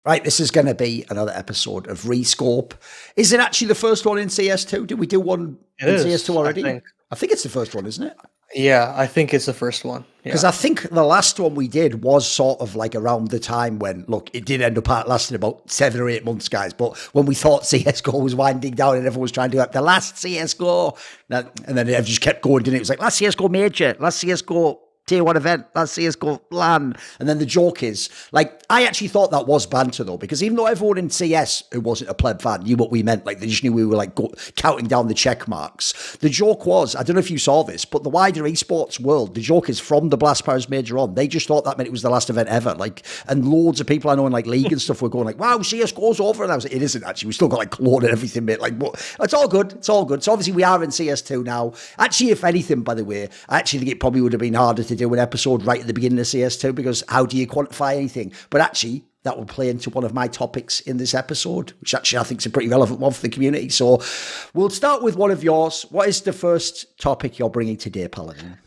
Right, this is going to be another episode of ReScope. Is it actually the first one in CS2? Did we do one It in CS2 is, I already? think. I think it's the first one, isn't it? Yeah, I think it's the first one. Because Yeah. I think the last one we did was sort of like around the time when, look, it did end up lasting about 7 or 8 months, guys. But when we thought CSGO was winding down and everyone was trying to do like the last CSGO, and then it just kept going, didn't it? It was like, last CSGO major, last CSGO tier one event, last CSGO LAN. And then the joke is, like, I actually thought that was banter though, because even though everyone in CS who wasn't a pleb fan knew what we meant, like they just knew we were like counting down the check marks. The joke was, I don't know if you saw this, but the wider esports world, the joke is from the Blast Powers major on, they just thought that meant it was the last event ever. Like, and loads of people I know in like league and stuff were going like, wow, CSGO's over. And I was like, it isn't actually. We still got like clone and everything, mate. Like, but it's all good. It's all good. So obviously we are in CS2 now. Actually, if anything, by the way, I actually think it probably would have been harder to do an episode right at the beginning of CS2 because how do you quantify anything? But actually, that will play into one of my topics in this episode, which actually I think is a pretty relevant one for the community. So we'll start with one of yours. What is the first topic you're bringing today, Paladin?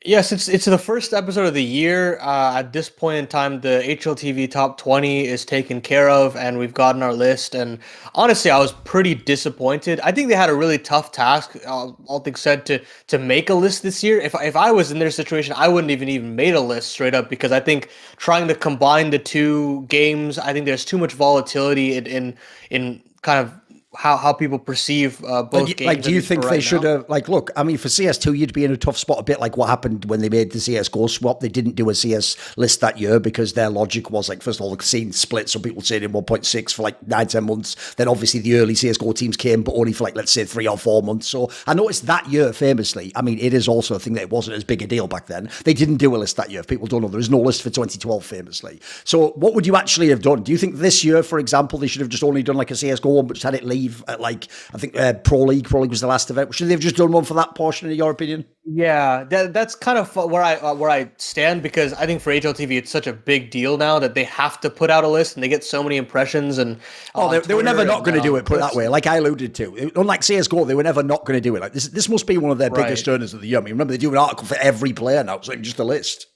Yes, it's the first episode of the year. At this point in time, the HLTV Top 20 is taken care of, and we've gotten our list. And honestly, I was pretty disappointed. I think they had a really tough task, all things said, to make a list this year. If I was in their situation, I wouldn't even made a list straight up because I think trying to combine the two games, I think there's too much volatility in kind of how people perceive both games. Like, do you think they should have, like, look, I mean, for CS2, you'd be in a tough spot, a bit like what happened when they made the CSGO swap. They didn't do a CS list that year because their logic was, like, first of all, the scene split. Some people said in 1.6 for like 9-10 months. Then obviously the early CSGO teams came, but only for like, let's say 3 or 4 months. So I noticed that year famously, I mean, it is also a thing that it wasn't as big a deal back then. They didn't do a list that year. If people don't know, there is no list for 2012 famously. So what would you actually have done? Do you think this year, for example, they should have just only done like a CSGO one, but just had it leave at like, I think Pro League was the last event. Should they have just done one for that portion, in your opinion? Yeah, that's kind of where I stand because I think for HLTV it's such a big deal now that they have to put out a list and they get so many impressions and they were never not going to do it. Put it that way, like I alluded to. Unlike CS:GO, they were never not going to do it. Like this must be one of their biggest earners of the year. I mean, remember they do an article for every player now. It's like just a list.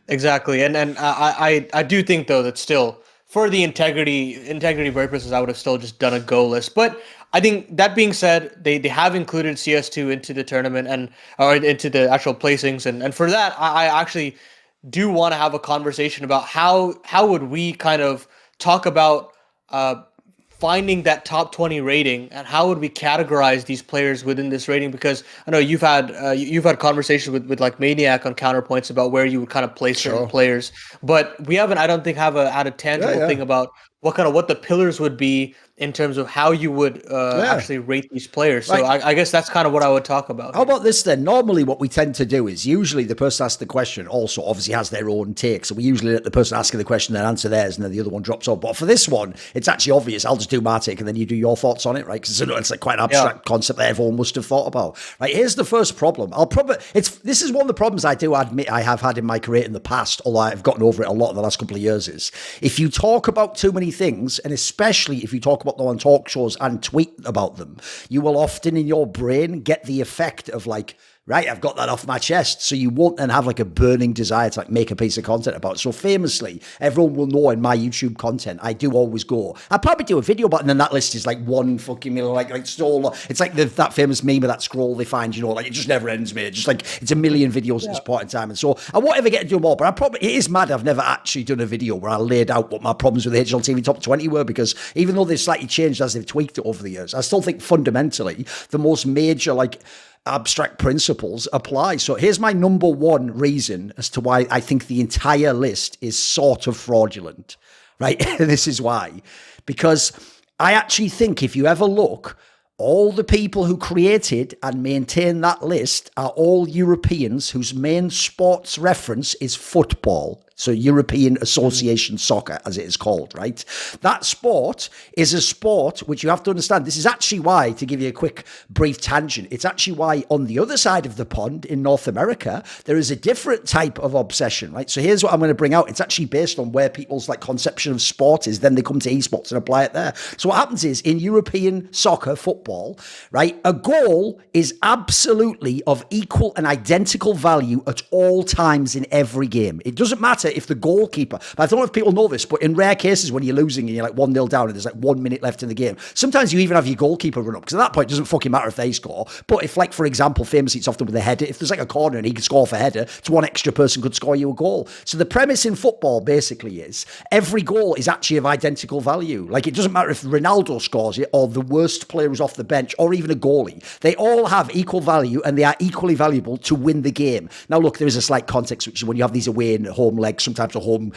Exactly, and I do think though that still for the integrity purposes, I would have still just done a go list, but. I think that being said, they have included CS2 into the tournament or into the actual placings, and for that, I actually do want to have a conversation about how would we kind of talk about finding that top 20 rating and how would we categorize these players within this rating, because I know you've had conversations with like Maniac on Counterpoints about where you would kind of place certain players, but we haven't, I don't think, had a tangible thing about what the pillars would be in terms of how you would actually rate these players. So I guess that's kind of what I would talk about. How about this then? Normally what we tend to do is usually the person asks the question also obviously has their own take. So we usually let the person asking the question then answer theirs and then the other one drops off. But for this one, it's actually obvious. I'll just do my take and then you do your thoughts on it, right? Because it's like quite an abstract concept that everyone must have thought about. Right, here's the first problem. This is one of the problems I do admit I have had in my career in the past, although I've gotten over it a lot in the last couple of years, is if you talk about too many things, and especially if you talk about them on talk shows and tweet about them, you will often in your brain get the effect of like, right, I've got that off my chest. So you won't then have like a burning desire to like make a piece of content about it. So famously, everyone will know in my YouTube content, I do always go, I probably do a video about it, and then that list is like one fucking million, like so it's like that famous meme of that scroll they find, like it just never ends, mate. Just like it's a million videos at this point in time. And so I won't ever get to do more, but it is mad I've never actually done a video where I laid out what my problems with the HLTV Top 20 were, because even though they've slightly changed as they've tweaked it over the years, I still think fundamentally the most major like abstract principles apply. So here's my number one reason as to why I think the entire list is sort of fraudulent, right? This is why. Because I actually think if you ever look, all the people who created and maintain that list are all Europeans whose main sports reference is football. So European Association Soccer, as it is called, right? That sport is a sport which you have to understand. This is actually why, to give you a quick, brief tangent, it's actually why on the other side of the pond in North America, there is a different type of obsession, right? So here's what I'm going to bring out. It's actually based on where people's like conception of sport is. Then they come to esports and apply it there. So what happens is in European soccer, football, right, a goal is absolutely of equal and identical value at all times in every game. It doesn't matter matter if the goalkeeper, but I don't know if people know this, but in rare cases when you're losing and you're like 1-0 down and there's like 1 minute left in the game, sometimes you even have your goalkeeper run up, because at that point it doesn't fucking matter if they score. But if, like, for example, famously it's often with a header, if there's like a corner and he can score for a header, it's one extra person could score you a goal. So the premise in football basically is every goal is actually of identical value. Like, it doesn't matter if Ronaldo scores it or the worst player who's off the bench or even a goalie. They all have equal value and they are equally valuable to win the game. Now, look, there is a slight context, which is when you have these away and home legs, sometimes a home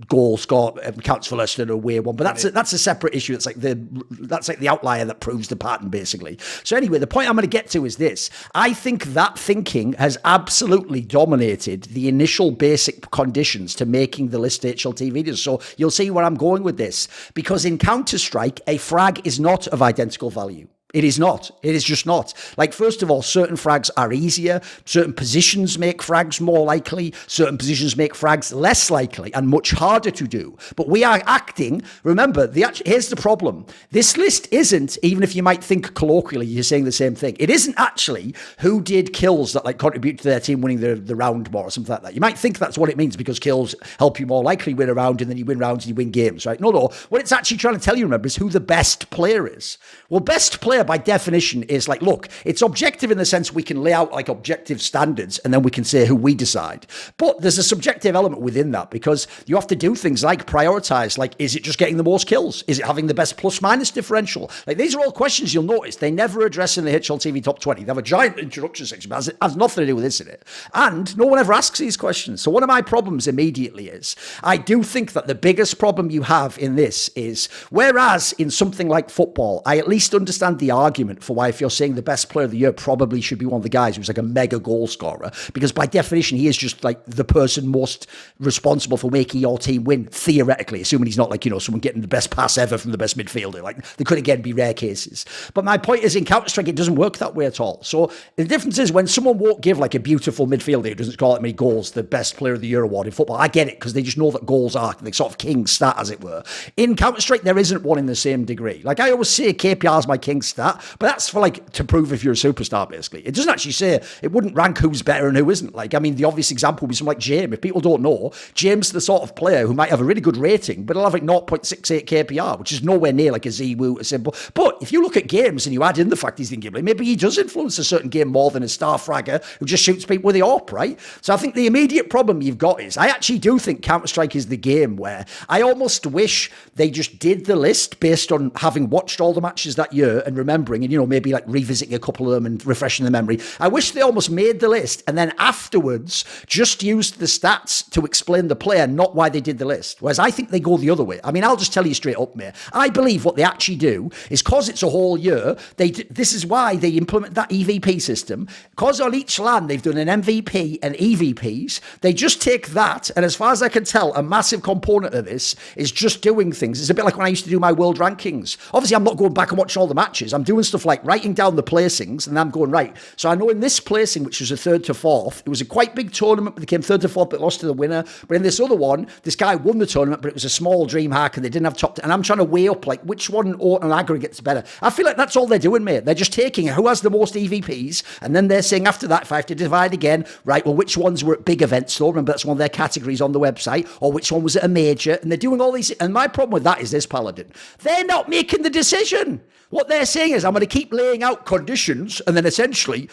goal score counts for less than an away one. But that's a separate issue. That's like the outlier that proves the pattern, basically. So anyway, the point I'm going to get to is this. I think that thinking has absolutely dominated the initial basic conditions to making the list HLT videos. So you'll see where I'm going with this. Because in Counter-Strike, a frag is not of identical value. It is not. It is just not. Like, first of all, certain frags are easier. Certain positions make frags more likely. Certain positions make frags less likely and much harder to do. But we are acting. Remember, here's the problem. This list isn't, even if you might think colloquially you're saying the same thing, it isn't actually who did kills that like contribute to their team winning the round more or something like that. You might think that's what it means because kills help you more likely win a round, and then you win rounds and you win games, right? No. What it's actually trying to tell you, remember, is who the best player is. Well, best player by definition is like, look, it's objective in the sense we can lay out like objective standards and then we can say who we decide. But there's a subjective element within that because you have to do things like prioritize. Like, is it just getting the most kills? Is it having the best plus minus differential? Like, these are all questions you'll notice they never address in the HLTV top 20. They have a giant introduction section, but it has nothing to do with this in it. And no one ever asks these questions. So one of my problems immediately is I do think that the biggest problem you have in this is, whereas in something like football, I at least understand the argument for why, if you're saying the best player of the year probably should be one of the guys who's like a mega goal scorer, because by definition he is just like the person most responsible for making your team win, theoretically, assuming he's not like, you know, someone getting the best pass ever from the best midfielder. Like, there could again be rare cases. But my point is, in Counter-Strike it doesn't work that way at all. So the difference is, when someone won't give like a beautiful midfielder who doesn't score that many goals the best player of the year award in football, I get it, because they just know that goals are the sort of king stat, as it were. In Counter-Strike there isn't one in the same degree. Like, I always say KPR is my king stat, but that's for like to prove if you're a superstar, basically. It doesn't actually say, it wouldn't rank who's better and who isn't. Like, I mean, the obvious example would be someone like James. If people don't know, James is the sort of player who might have a really good rating, but he'll have like 0.68 KPR, which is nowhere near like a ZWoo, a simple. But if you look at games and you add in the fact he's in game, maybe he does influence a certain game more than a star fragger who just shoots people with the AWP, right? So I think the immediate problem you've got is, I actually do think Counter-Strike is the game where I almost wish they just did the list based on having watched all the matches that year and remembering, and, you know, maybe like revisiting a couple of them and refreshing the memory. I wish they almost made the list and then afterwards just used the stats to explain the player, not why they did the list. Whereas I think they go the other way. I mean, I'll just tell you straight up, mate. I believe what they actually do is, because it's a whole year, this is why they implement that EVP system. Because on each LAN they've done an MVP and EVPs, they just take that, and as far as I can tell, a massive component of this is just doing things. It's a bit like when I used to do my world rankings. Obviously, I'm not going back and watching all the matches. I'm doing stuff like writing down the placings, and I'm going, right, so I know in this placing, which was a 3rd to 4th, it was a quite big tournament, but they came 3rd to 4th, but lost to the winner. But in this other one, this guy won the tournament, but it was a small dream hack, and they didn't have top 10. And I'm trying to weigh up, like, which one on aggregate's better. I feel like that's all they're doing, mate. They're just taking who has the most EVPs, and then they're saying after that, if I have to divide again, right, well, which ones were at big events, though? Remember, that's one of their categories on the website, or which one was at a major, and they're doing all these. And my problem with that is this, Paladin. They're not making the decision. What they're saying is, I'm going to keep laying out conditions, and then essentially,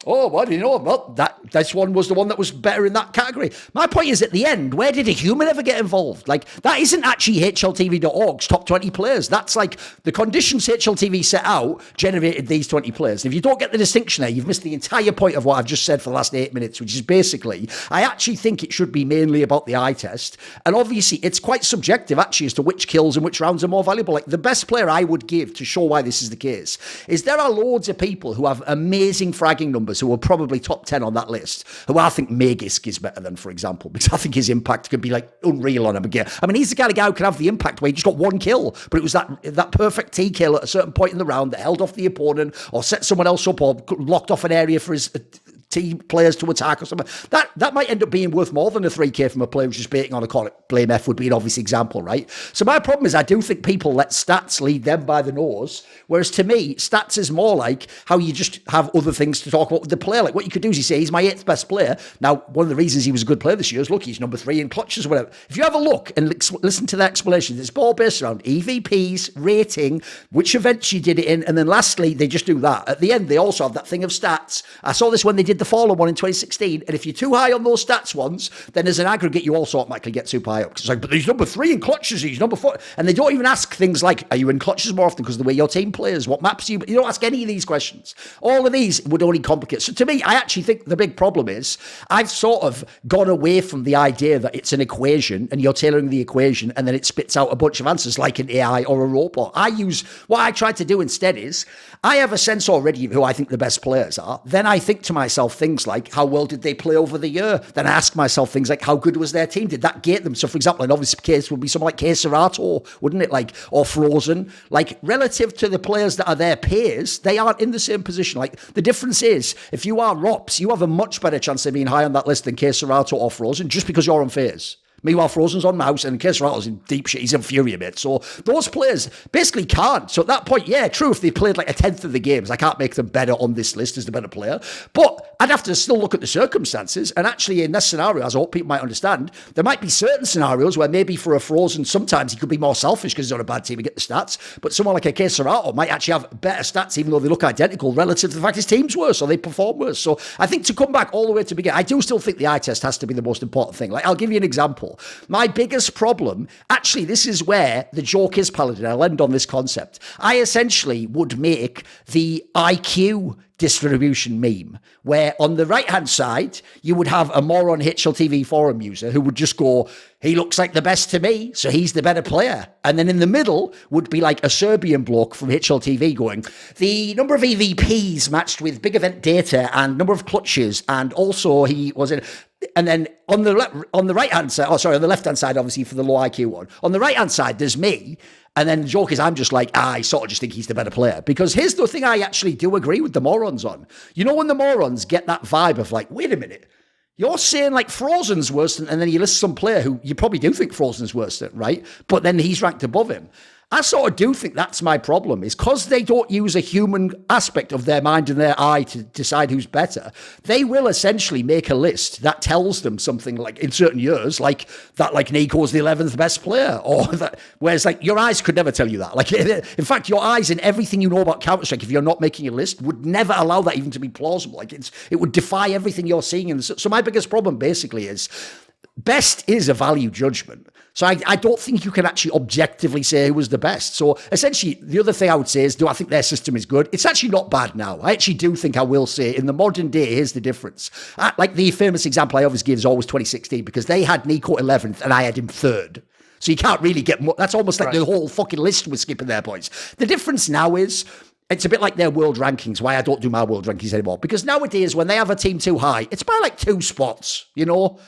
oh, what do you know? Well, this one was the one that was better in that category. My point is, at the end, where did a human ever get involved? Like, that isn't actually HLTV.org's top 20 players. That's like the conditions HLTV set out generated these 20 players. If you don't get the distinction there, you've missed the entire point of what I've just said for the last 8 minutes, which is basically, I actually think it should be mainly about the eye test. And obviously, it's quite subjective, actually, as to which kills and which rounds are more valuable. Like, the best player I would give to show why this is the case is there are loads of people who have amazing fragging numbers who are probably top 10 on that list, who I think Magisk is better than, for example, because I think his impact could be like unreal on him again. I mean, he's the kind of guy who can have the impact where he just got one kill, but it was that perfect T kill at a certain point in the round that held off the opponent or set someone else up or locked off an area for his team players to attack or something. That might end up being worth more than a 3K from a player who's just baiting on a corner. Blame F would be an obvious example, right? So my problem is I do think people let stats lead them by the nose, whereas to me, stats is more like how you just have other things to talk about with the player. Like what you could do is you say, he's my 8th best player. Now, one of the reasons he was a good player this year is, look, he's number 3 in clutches or whatever. If you have a look and listen to the explanations, it's all based around EVPs, rating, which events you did it in, and then lastly, they just do that. At the end, they also have that thing of stats. I saw this when they did the Fallen one in 2016, and if you're too high on those stats ones, then as an aggregate, you also automatically get super high up. It's like, but he's number 3 in clutches, he's number 4. And they don't even ask things like, are you in clutches more often because of the way your team plays? What maps you don't ask any of these questions. All of these would only complicate. So to me, I actually think the big problem is I've sort of gone away from the idea that it's an equation and you're tailoring the equation and then it spits out a bunch of answers like an AI or a robot. What I tried to do instead is I have a sense already of who I think the best players are. Then I think to myself things like, how well did they play over the year? Then I ask myself things like, how good was their team? Did that gate them? So for example, an obvious case would be someone like Serato, wouldn't it? Like, or Frozen. Like relative to the players that are their peers, they aren't in the same position. Like the difference is, if you are ROPS, you have a much better chance of being high on that list than Serato or Frozen just because you're on phase. Meanwhile, Frozen's on mouse and Serato's in deep shit. He's in Fury a bit. So those players basically can't. So at that point, yeah, true, if they played like a 10th of the games, I can't make them better on this list as the better player. But I'd have to still look at the circumstances. And actually in this scenario, as I hope people might understand, there might be certain scenarios where maybe for a Frozen, sometimes he could be more selfish because he's on a bad team and get the stats. But someone like a Serato might actually have better stats, even though they look identical, relative to the fact his team's worse or they perform worse. So I think to come back all the way to begin, I do still think the eye test has to be the most important thing. Like I'll give you an example. My biggest problem, actually, this is where the joke is, Paladin. I'll end on this concept. I essentially would make the IQ distribution meme, where on the right-hand side, you would have a moron HLTV forum user who would just go, he looks like the best to me, so he's the better player. And then in the middle would be like a Serbian bloke from HLTV going, the number of EVPs matched with big event data and number of clutches, and also he was in... And then on the right-hand side, on the left-hand side, obviously, for the low IQ one, on the right-hand side, there's me. And then the joke is I'm just like, I sort of just think he's the better player. Because here's the thing I actually do agree with the morons on. You know when the morons get that vibe of like, wait a minute, you're saying like Frozen's worse than, and then you list some player who you probably do think Frozen's worse than, right? But then he's ranked above him. I sort of do think that's my problem, is because they don't use a human aspect of their mind and their eye to decide who's better. They will essentially make a list that tells them something like in certain years, like that, like Nico's the 11th best player, or that, whereas like your eyes could never tell you that. Like, in fact, your eyes and everything you know about Counter-Strike, if you're not making a list, would never allow that even to be plausible. Like it would defy everything you're seeing. And so my biggest problem basically is best is a value judgment. So I don't think you can actually objectively say who was the best. So essentially, the other thing I would say is, do I think their system is good? It's actually not bad now. I actually do think I will say in the modern day, here's the difference. Like the famous example I always give is always 2016, because they had Nico 11th and I had him 3rd. So you can't really get more. That's almost like the whole fucking list was skipping their points. The difference now is, it's a bit like their world rankings, why I don't do my world rankings anymore. Because nowadays, when they have a team too high, it's by like 2 spots, you know?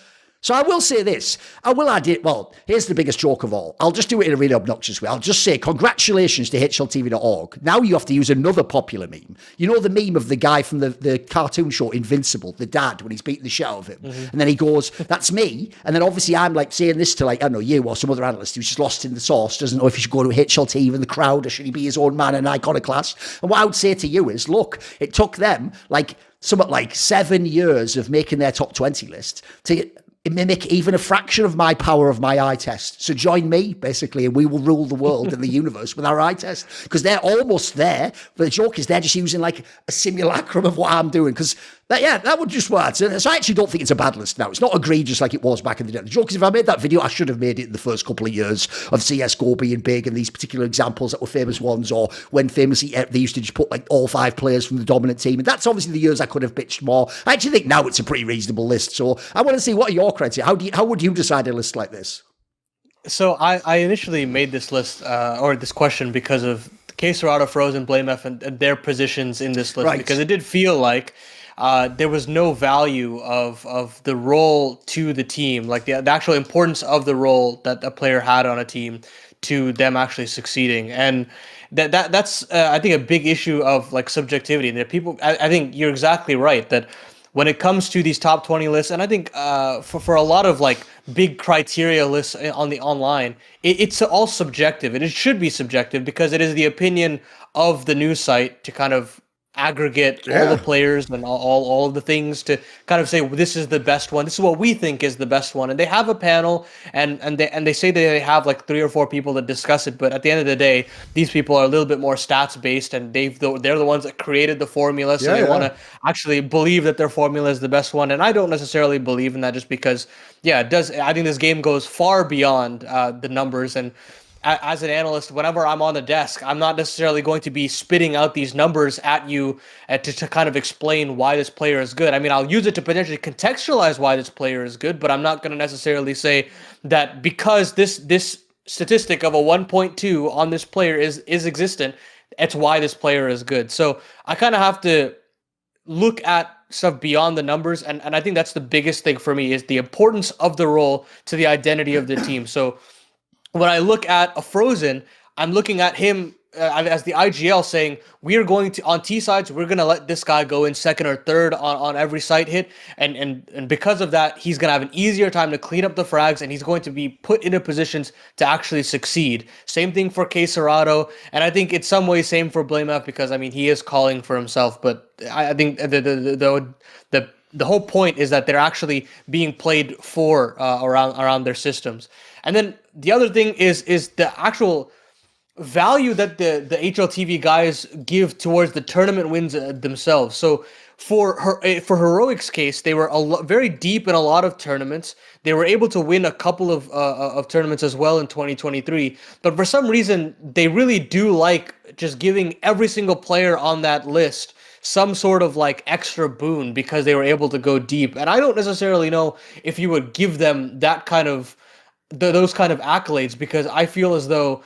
So I will say this. I will add it. Well, here's the biggest joke of all. I'll just do it in a really obnoxious way. I'll just say, congratulations to HLTV.org. Now you have to use another popular meme. You know the meme of the guy from the cartoon show Invincible, the dad, when he's beating the shit out of him. Mm-hmm. And then he goes, that's me. And then obviously I'm like saying this to like, I don't know, you or some other analyst who's just lost in the sauce, doesn't know if he should go to HLTV in the crowd or should he be his own man in an iconoclast. And what I would say to you is, look, it took them like somewhat like 7 years of making their top 20 list to mimic even a fraction of my power of my eye test. So join me, basically, and we will rule the world and the universe with our eye test, because they're almost there. But the joke is they're just using like a simulacrum of what I'm doing, because that would just work. So I actually don't think it's a bad list now. It's not egregious like it was back in the day. The joke is, if I made that video, I should have made it in the first couple of years of CSGO being big and these particular examples that were famous ones, or when famously they used to just put like all 5 players from the dominant team. And that's obviously the years I could have bitched more. I actually think now it's a pretty reasonable list. So I want to see, what are your criteria? How would you decide a list like this? So I initially made this list or this question because of Serato, Frozen, Blame F, and their positions in this list, right? Because it did feel like there was no value of the role to the team, like the actual importance of the role that a player had on a team to them actually succeeding. And that's I think a big issue of like subjectivity. That people, I think you're exactly right that when it comes to these top 20 lists, and I think for a lot of like big criteria lists on the online, it's all subjective, and it should be subjective because it is the opinion of the news site to kind of aggregate all the Yeah. players and all of the things to kind of say, well, this is the best one. This is what we think is the best one. And they have a panel, and they say that they have like 3 or 4 people that discuss it. But at the end of the day, these people are a little bit more stats based, and they're the ones that created the formula, so Yeah, they want yeah. to actually believe that their formula is the best one. And I don't necessarily believe in that, just because, yeah, it does. I think this game goes far beyond the numbers. And as an analyst, whenever I'm on the desk, I'm not necessarily going to be spitting out these numbers at you to kind of explain why this player is good. I mean, I'll use it to potentially contextualize why this player is good, but I'm not going to necessarily say that because this statistic of a 1.2 on this player is existent, it's why this player is good. So I kind of have to look at stuff beyond the numbers, and I think that's the biggest thing for me, is the importance of the role to the identity of the team. So when I look at a Frozen, I'm looking at him as the IGL saying, we are going to, on T sides, we're going to let this guy go in second or third on every site hit. And because of that, he's going to have an easier time to clean up the frags, and he's going to be put into positions to actually succeed. Same thing for K Serato. And I think in some ways, same for Blamef, because I mean, he is calling for himself. But I think the whole point is that they're actually being played for around their systems. And then the other thing is the actual value that the HLTV guys give towards the tournament wins themselves. So for Heroic's case, they were very deep in a lot of tournaments. They were able to win a couple of tournaments as well in 2023. But for some reason, they really do like just giving every single player on that list some sort of like extra boon because they were able to go deep. And I don't necessarily know if you would give them that kind of those kind of accolades, because I feel as though,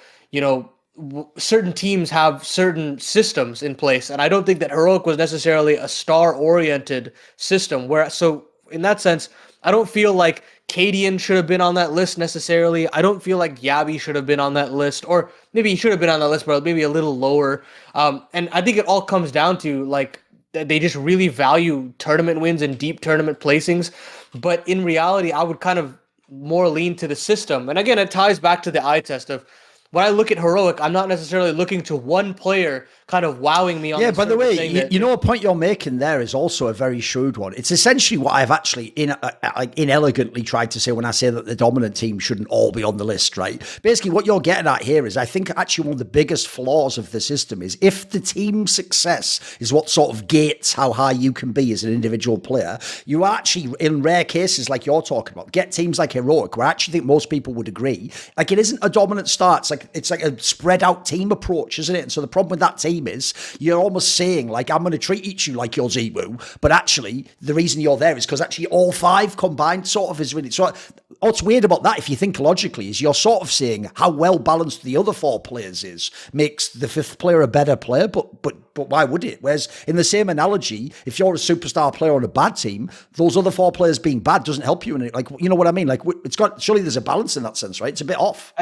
certain teams have certain systems in place, and I don't think that Heroic was necessarily a star-oriented system. So in that sense, I don't feel like Cadian should have been on that list necessarily. I don't feel like Yabi should have been on that list, or maybe he should have been on that list, but maybe a little lower. And I think it all comes down to like they just really value tournament wins and deep tournament placings. But in reality, I would kind of more lean to the system. And again, it ties back to the eye test of, when I look at Heroic, I'm not necessarily looking to one player kind of wowing me on Yeah, the by the surface, way, saying you know, a point you're making there is also a very shrewd one. It's essentially what I've actually inelegantly tried to say when I say that the dominant team shouldn't all be on the list, right? Basically, what you're getting at here is I think actually one of the biggest flaws of the system is if the team success is what sort of gates how high you can be as an individual player, you actually, in rare cases like you're talking about, get teams like Heroic, where I actually think most people would agree, like it isn't a dominant start. It's like a spread out team approach, isn't it? And so the problem with that team is you're almost saying, like, I'm going to treat each of you like you're Ziwu, but actually the reason you're there is because actually all five combined sort of is really. So what's weird about that, if you think logically, is you're sort of saying how well balanced the other four players is makes the fifth player a better player, but why would it? Whereas in the same analogy, if you're a superstar player on a bad team, those other four players being bad doesn't help you in it. Like, you know what I mean? Like, it's got, surely there's a balance in that sense, right? It's a bit off.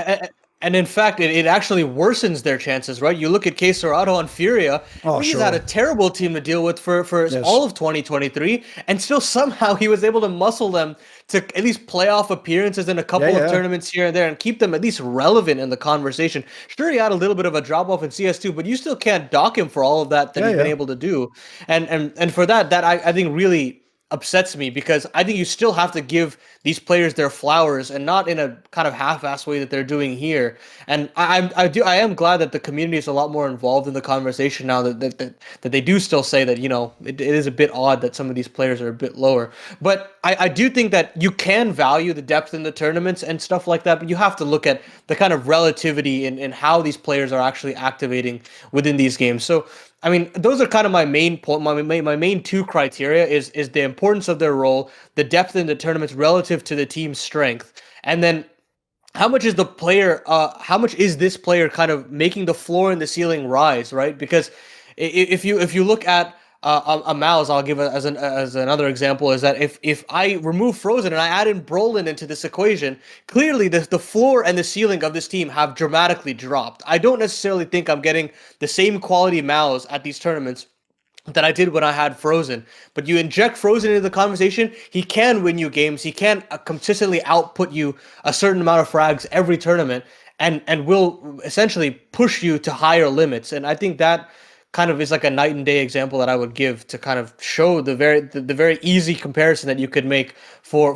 And in fact, it actually worsens their chances, right? You look at K Serato on Furia, he's had a terrible team to deal with for all of 2023, and still somehow he was able to muscle them to at least playoff appearances in a couple of tournaments here and there and keep them at least relevant in the conversation. Sure, he had a little bit of a drop-off in CS2, but you still can't dock him for all of that he's been able to do. And for that I think really upsets me, because I think you still have to give these players their flowers, and not in a kind of half-assed way that they're doing here. And I am glad that the community is a lot more involved in the conversation now, that they do still say that, it is a bit odd that some of these players are a bit lower. But I do think that you can value the depth in the tournaments and stuff like that, but you have to look at the kind of relativity in how these players are actually activating within these games. So I mean, those are kind of my main point. My main two criteria is the importance of their role, the depth in the tournaments relative to the team's strength, and then how much is this player kind of making the floor and the ceiling rise, right? Because if you look at a Mouse, I'll give as another example, is that if I remove Frozen and I add in Brolin into this equation, clearly the floor and the ceiling of this team have dramatically dropped. I don't necessarily think I'm getting the same quality Mouse at these tournaments that I did when I had Frozen. But you inject Frozen into the conversation, he can win you games. He can consistently output you a certain amount of frags every tournament, and will essentially push you to higher limits. And I think that kind of is like a night and day example that I would give to kind of show the very easy comparison that you could make for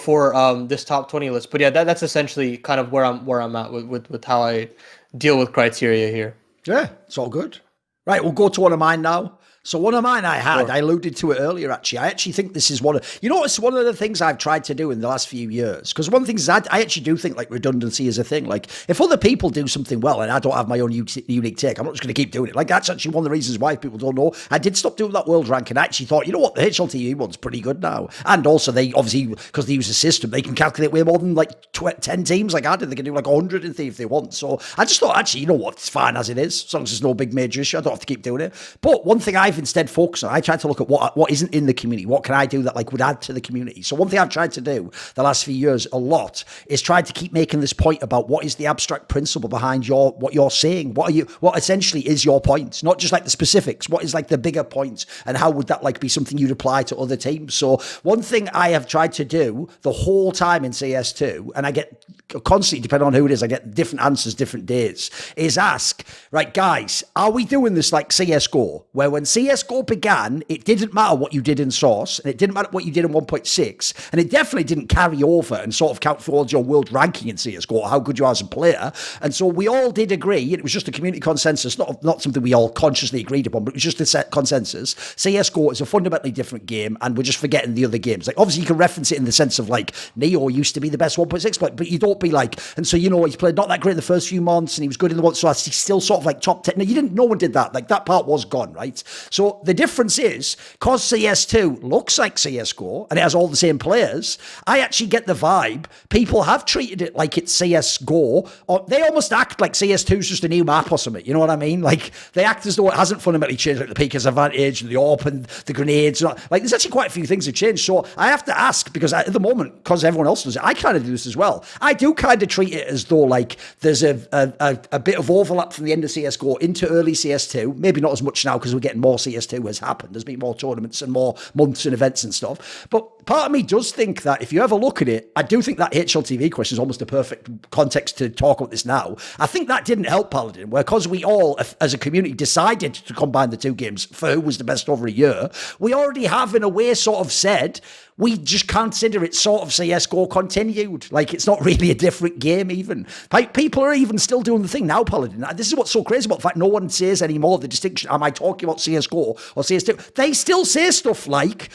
this top 20 list. But yeah, that's essentially kind of where I'm at with how I deal with criteria here. Yeah, it's all good. Right, we'll go to one of mine now. So one of mine Sure. I alluded to it earlier, actually. I actually think this is it's one of the things I've tried to do in the last few years. Because one of the things I actually do think like redundancy is a thing. Like if other people do something well and I don't have my own unique take, I'm not just going to keep doing it. Like that's actually one of the reasons why people don't know. I did stop doing that world rank and I actually thought, you know what, the HLTV one's pretty good now. And also they obviously, because they use a system, they can calculate way more than like 10 teams like I did. They can do like 100 in if they want. So I just thought, actually, you know what, it's fine as it is. As long as there's no big major issue, I don't have to keep doing it. But one thing I've instead focused on, I tried to look at what isn't in the community. What can I do that like would add to the community? So one thing I've tried to do the last few years a lot is try to keep making this point about what is the abstract principle behind what you're saying. What essentially is your point? Not just like the specifics. What is like the bigger point, and how would that like be something you'd apply to other teams? So one thing I have tried to do the whole time in CS2, and I get constantly, depending on who it is, I get different answers, different days, is ask, right, guys, are we doing this like CSGO, where when CSGO began, it didn't matter what you did in Source, and it didn't matter what you did in 1.6, and it definitely didn't carry over and sort of count towards your world ranking in CSGO, or how good you are as a player. And so we all did agree, it was just a community consensus, not something we all consciously agreed upon, but it was just a set consensus. CSGO is a fundamentally different game, and we're just forgetting the other games. Like, obviously, you can reference it in the sense of, like, Neo used to be the best 1.6, but you don't be like, and so, you know, he's played not that great in the first few months, and he was good in the one, so he's still sort of like top 10. No one did that. Like, that part was gone, right? So the difference is, because CS2 looks like CSGO, and it has all the same players, I actually get the vibe people have treated it like it's CSGO, or they almost act like CS2 is just a new map or something, you know what I mean? Like, they act as though it hasn't fundamentally changed, like the Peekers advantage, and the AWP, and the grenades, like, there's actually quite a few things have changed, so I have to ask, because at the moment, because everyone else does it, I kind of do this as well. I do kind of treat it as though, like, there's a bit of overlap from the end of CSGO into early CS2, maybe not as much now, because we're getting more CS2 has happened, there's been more tournaments and more months and events and stuff, but part of me does think that if you ever look at it, I do think that HLTV question is almost a perfect context to talk about this now. I think that didn't help Paladin, where because we all, as a community, decided to combine the two games for who was the best over a year, we already have, in a way, sort of said, we just consider it sort of CSGO continued. Like, it's not really a different game even. Like, people are even still doing the thing now, Paladin. This is what's so crazy about the fact no one says anymore the distinction, am I talking about CSGO or CS2? They still say stuff like,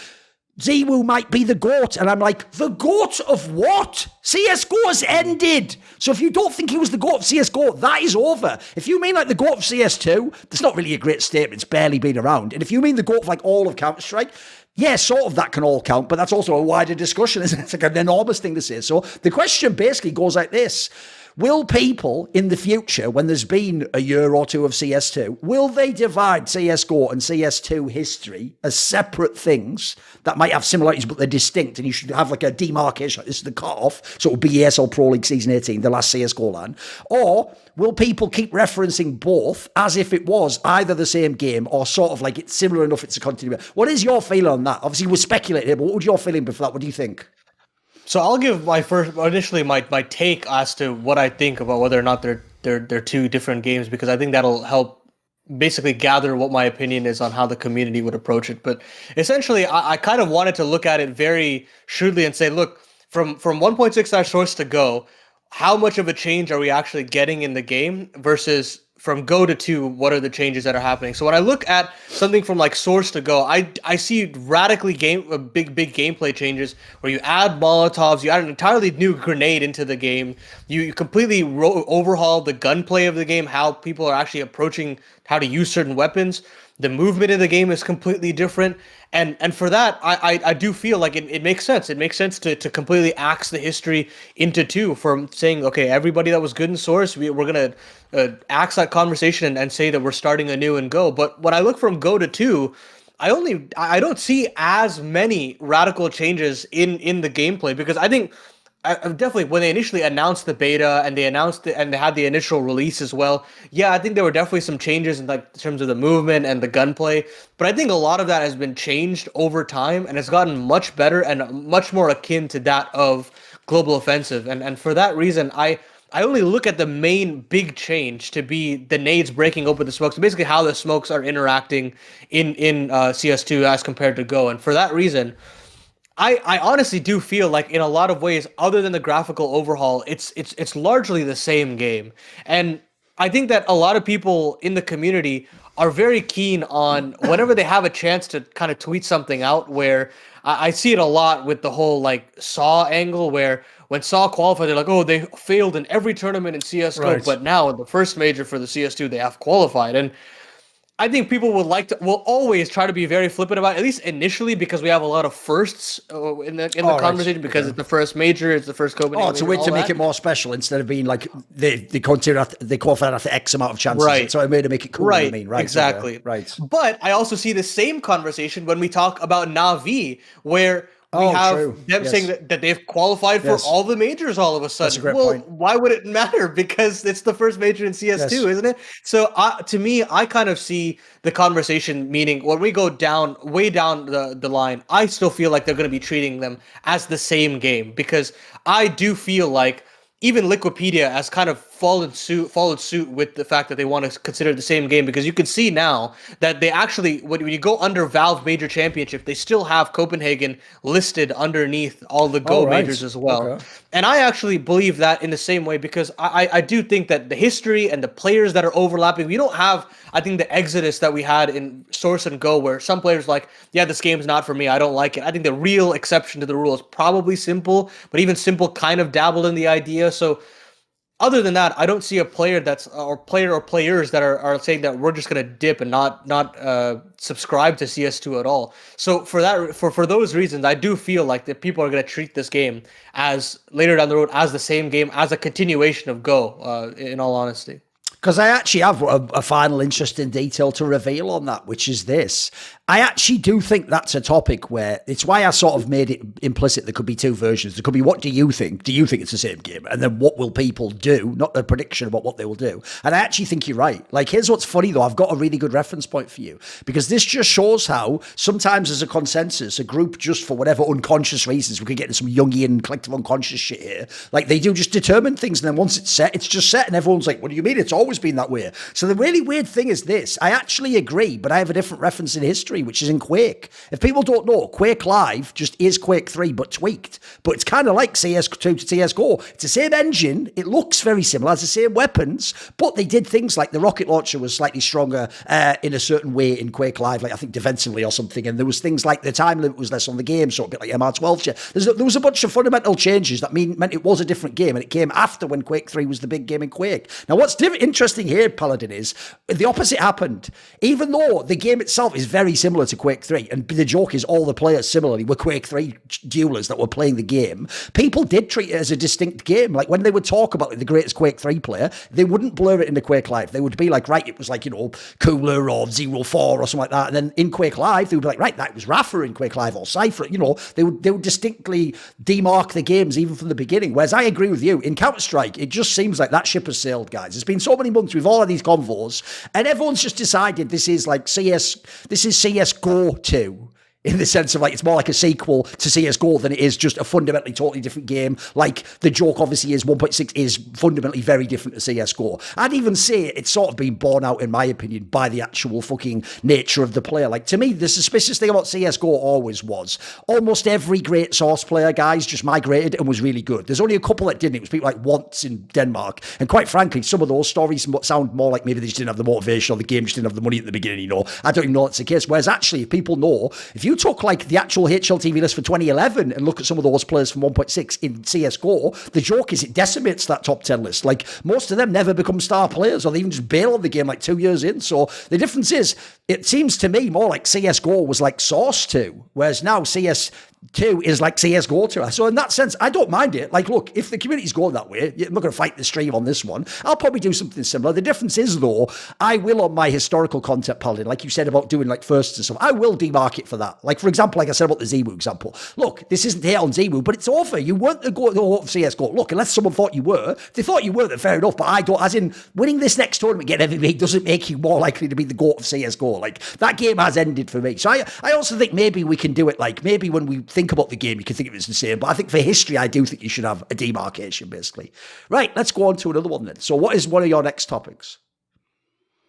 Ziwu might be the GOAT. And I'm like, the GOAT of what? CSGO has ended. So if you don't think he was the GOAT of CSGO, that is over. If you mean like the GOAT of CS2, that's not really a great statement. It's barely been around. And if you mean the GOAT of like all of Counter-Strike, yeah, sort of that can all count, but that's also a wider discussion, isn't it? It's like an enormous thing to say. So the question basically goes like this. Will people in the future, when there's been a year or two of CS2, will they divide CSGO and CS2 history as separate things that might have similarities but they're distinct, and you should have like a demarcation, like this is the cut-off, so it will be ESL Pro League Season 18, the last CSGO LAN? Or will people keep referencing both as if it was either the same game or sort of like it's similar enough it's a continuity? What is your feeling on that? Obviously, we're speculating here, but what would your feeling be for that? What do you think? So I'll give my my take as to what I think about whether or not they're two different games, because I think that'll help basically gather what my opinion is on how the community would approach it. But essentially, I kind of wanted to look at it very shrewdly and say, look, from 1.6 source to Go, how much of a change are we actually getting in the game versus from Go to 2, what are the changes that are happening? So when I look at something from like Source to Go, I see radically big gameplay changes where you add Molotovs, you add an entirely new grenade into the game, you completely overhaul the gunplay of the game, how people are actually approaching how to use certain weapons. The movement of the game is completely different. And for that, I do feel like it makes sense. It makes sense to completely axe the history into 2, from saying, okay, everybody that was good in Source, we're going to axe that conversation and say that we're starting anew in Go. But when I look from Go to 2, I don't see as many radical changes in the gameplay, because I think definitely when they initially announced the beta and they had the initial release as well. Yeah, I think there were definitely some changes in like terms of the movement and the gunplay, but I think a lot of that has been changed over time and it's gotten much better and much more akin to that of Global Offensive. And for that reason, I only look at the main big change to be the nades breaking open the smokes, basically how the smokes are interacting in CS2 as compared to Go. And for that reason, I honestly do feel like in a lot of ways, other than the graphical overhaul, it's largely the same game. And I think that a lot of people in the community are very keen on whenever they have a chance to kind of tweet something out where I see it a lot with the whole like Saw angle where when Saw qualified, they're like, oh, they failed in every tournament in CSGO, Right. but now in the first major for the CS2, they have qualified. And I think people will always try to be very flippant about it, at least initially, because we have a lot of firsts in the Right. conversation because it's the first major, it's the first Copenhagen. Oh, it's a way major, to all make that. it more special instead of being like they qualified after X amount of chances. Right. So I made to make it cool. Right, I mean, right, exactly. okay, right. But I also see the same conversation when we talk about Navi, where we have true. them Yes. saying that they've qualified for Yes. all the majors all of a sudden. That's a great well, point. why would it matter? Because it's the first major in CS2, Yes. isn't it? So to me, I kind of see the conversation meaning when we go down, way down the line, I still feel like they're going to be treating them as the same game because I do feel like even Liquipedia has kind of followed suit with the fact that they want to consider the same game because you can see now that they actually when you go under Valve Major Championship, they still have Copenhagen listed underneath all the Go right. majors as well. Okay. And I actually believe that in the same way because I do think that the history and the players that are overlapping, we don't have, I think, the exodus that we had in Source and Go where some players are like, yeah, this game's not for me, I don't like it. I think the real exception to the rule is probably Simple, but even Simple kind of dabbled in the idea. So other than that, I don't see a player or players that are saying that we're just gonna dip and not subscribe to CS2 at all. So for those reasons, I do feel like that people are gonna treat this game as later down the road as the same game, as a continuation of Go. In all honesty. Because I actually have a final interesting detail to reveal on that, which is this. I actually do think that's a topic where it's why I sort of made it implicit there could be two versions. There could be what do you think? Do you think it's the same game? And then what will people do? Not a prediction about what they will do. And I actually think you're right. Like, here's what's funny though. I've got a really good reference point for you because this just shows how sometimes as a consensus, a group just for whatever unconscious reasons, we could get into some Jungian collective unconscious shit here. Like they do just determine things. And then once it's set, it's just set. And everyone's like, what do you mean? It's always been that way. So the really weird thing is this. I actually agree, but I have a different reference in history, which is in Quake. If people don't know, Quake Live just is Quake 3, but tweaked. But it's kind of like CS2 to CSGO. It's the same engine. It looks very similar. It's the same weapons, but they did things like the rocket launcher was slightly stronger in a certain way in Quake Live, like I think defensively or something. And there was things like the time limit was less on the game, so a bit like MR12. There was a bunch of fundamental changes that meant it was a different game, and it came after when Quake 3 was the big game in Quake. Now, what's interesting here, Paladin, is the opposite happened. Even though the game itself is very similar to Quake 3, and the joke is all the players similarly were Quake 3 duelers that were playing the game, people did treat it as a distinct game. Like when they would talk about the greatest Quake 3 player, they wouldn't blur it into Quake Live. They would be like, right, it was like, Cooler or 04 or something like that. And then in Quake Live, they would be like, right, that was Rafa in Quake Live or Cypher. They would distinctly demark the games even from the beginning. Whereas I agree with you, in Counter-Strike, it just seems like that ship has sailed, guys. It's been so many months with all of these convos, and everyone's just decided this is CSGO 2. In the sense of like, it's more like a sequel to CSGO than it is just a fundamentally totally different game. Like the joke obviously is 1.6 is fundamentally very different to CSGO. I'd even say it's sort of been borne out, in my opinion, by the actual fucking nature of the player. Like to me, the suspicious thing about CSGO always was almost every great Source player, guys, just migrated and was really good. There's only a couple that didn't. It was people like Once in Denmark. And quite frankly, some of those stories sound more like maybe they just didn't have the motivation or the game just didn't have the money at the beginning, I don't even know that's the case. Whereas actually, if people know, if you took like the actual HLTV list for 2011 and look at some of those players from 1.6 in CSGO, the joke is it decimates that top 10 list. Like most of them never become star players or they even just bail on the game like 2 years in. So the difference is, it seems to me more like CSGO was like Source 2, whereas now CS 2 is like CSGO to us. So in that sense, I don't mind it. Like, look, if the community's going that way, I'm not going to fight the stream on this one. I'll probably do something similar. The difference is, though, I will on my historical content, Paladin, like you said about doing like firsts and stuff, I will demark it for that. Like, for example, like I said about the Zemu example. Look, this isn't here on Zemu, but it's over. You weren't the goat of CSGO. Look, unless someone thought you were, if they thought you were, then fair enough. But I don't, as in winning this next tournament, getting MVP doesn't make you more likely to be the goat of CSGO. Like, that game has ended for me. So I also think maybe we can do it like, maybe when we think about the game, you can think of it as the same. But I think for history, I do think you should have a demarcation, basically. Right, let's go on to another one then. So what is one of your next topics?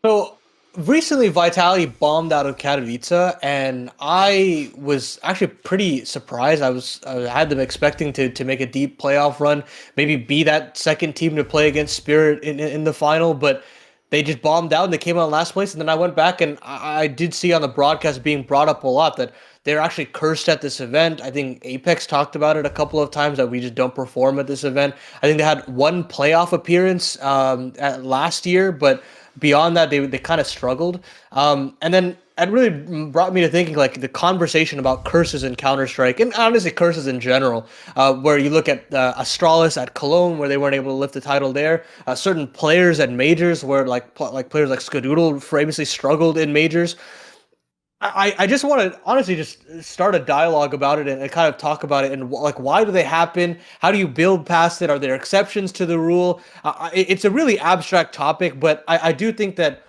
So recently, Vitality bombed out of Katowice, and I was actually pretty surprised. I had them expecting to make a deep playoff run, maybe be that second team to play against Spirit in the final, but they just bombed out and they came out in last place. And then I went back and I did see on the broadcast being brought up a lot that they're actually cursed at this event. I think apEX talked about it a couple of times that we just don't perform at this event. I think they had one playoff appearance at last year, but beyond that, they kind of struggled. And then it really brought me to thinking like the conversation about curses in Counter-Strike, and honestly curses in general, where you look at Astralis at Cologne, where they weren't able to lift the title there. Certain players at majors, where like players like Skadoodle famously struggled in majors. I just want to honestly just start a dialogue about it and kind of talk about it and like why do they happen? How do you build past it? Are there exceptions to the rule? It's a really abstract topic, but I do think that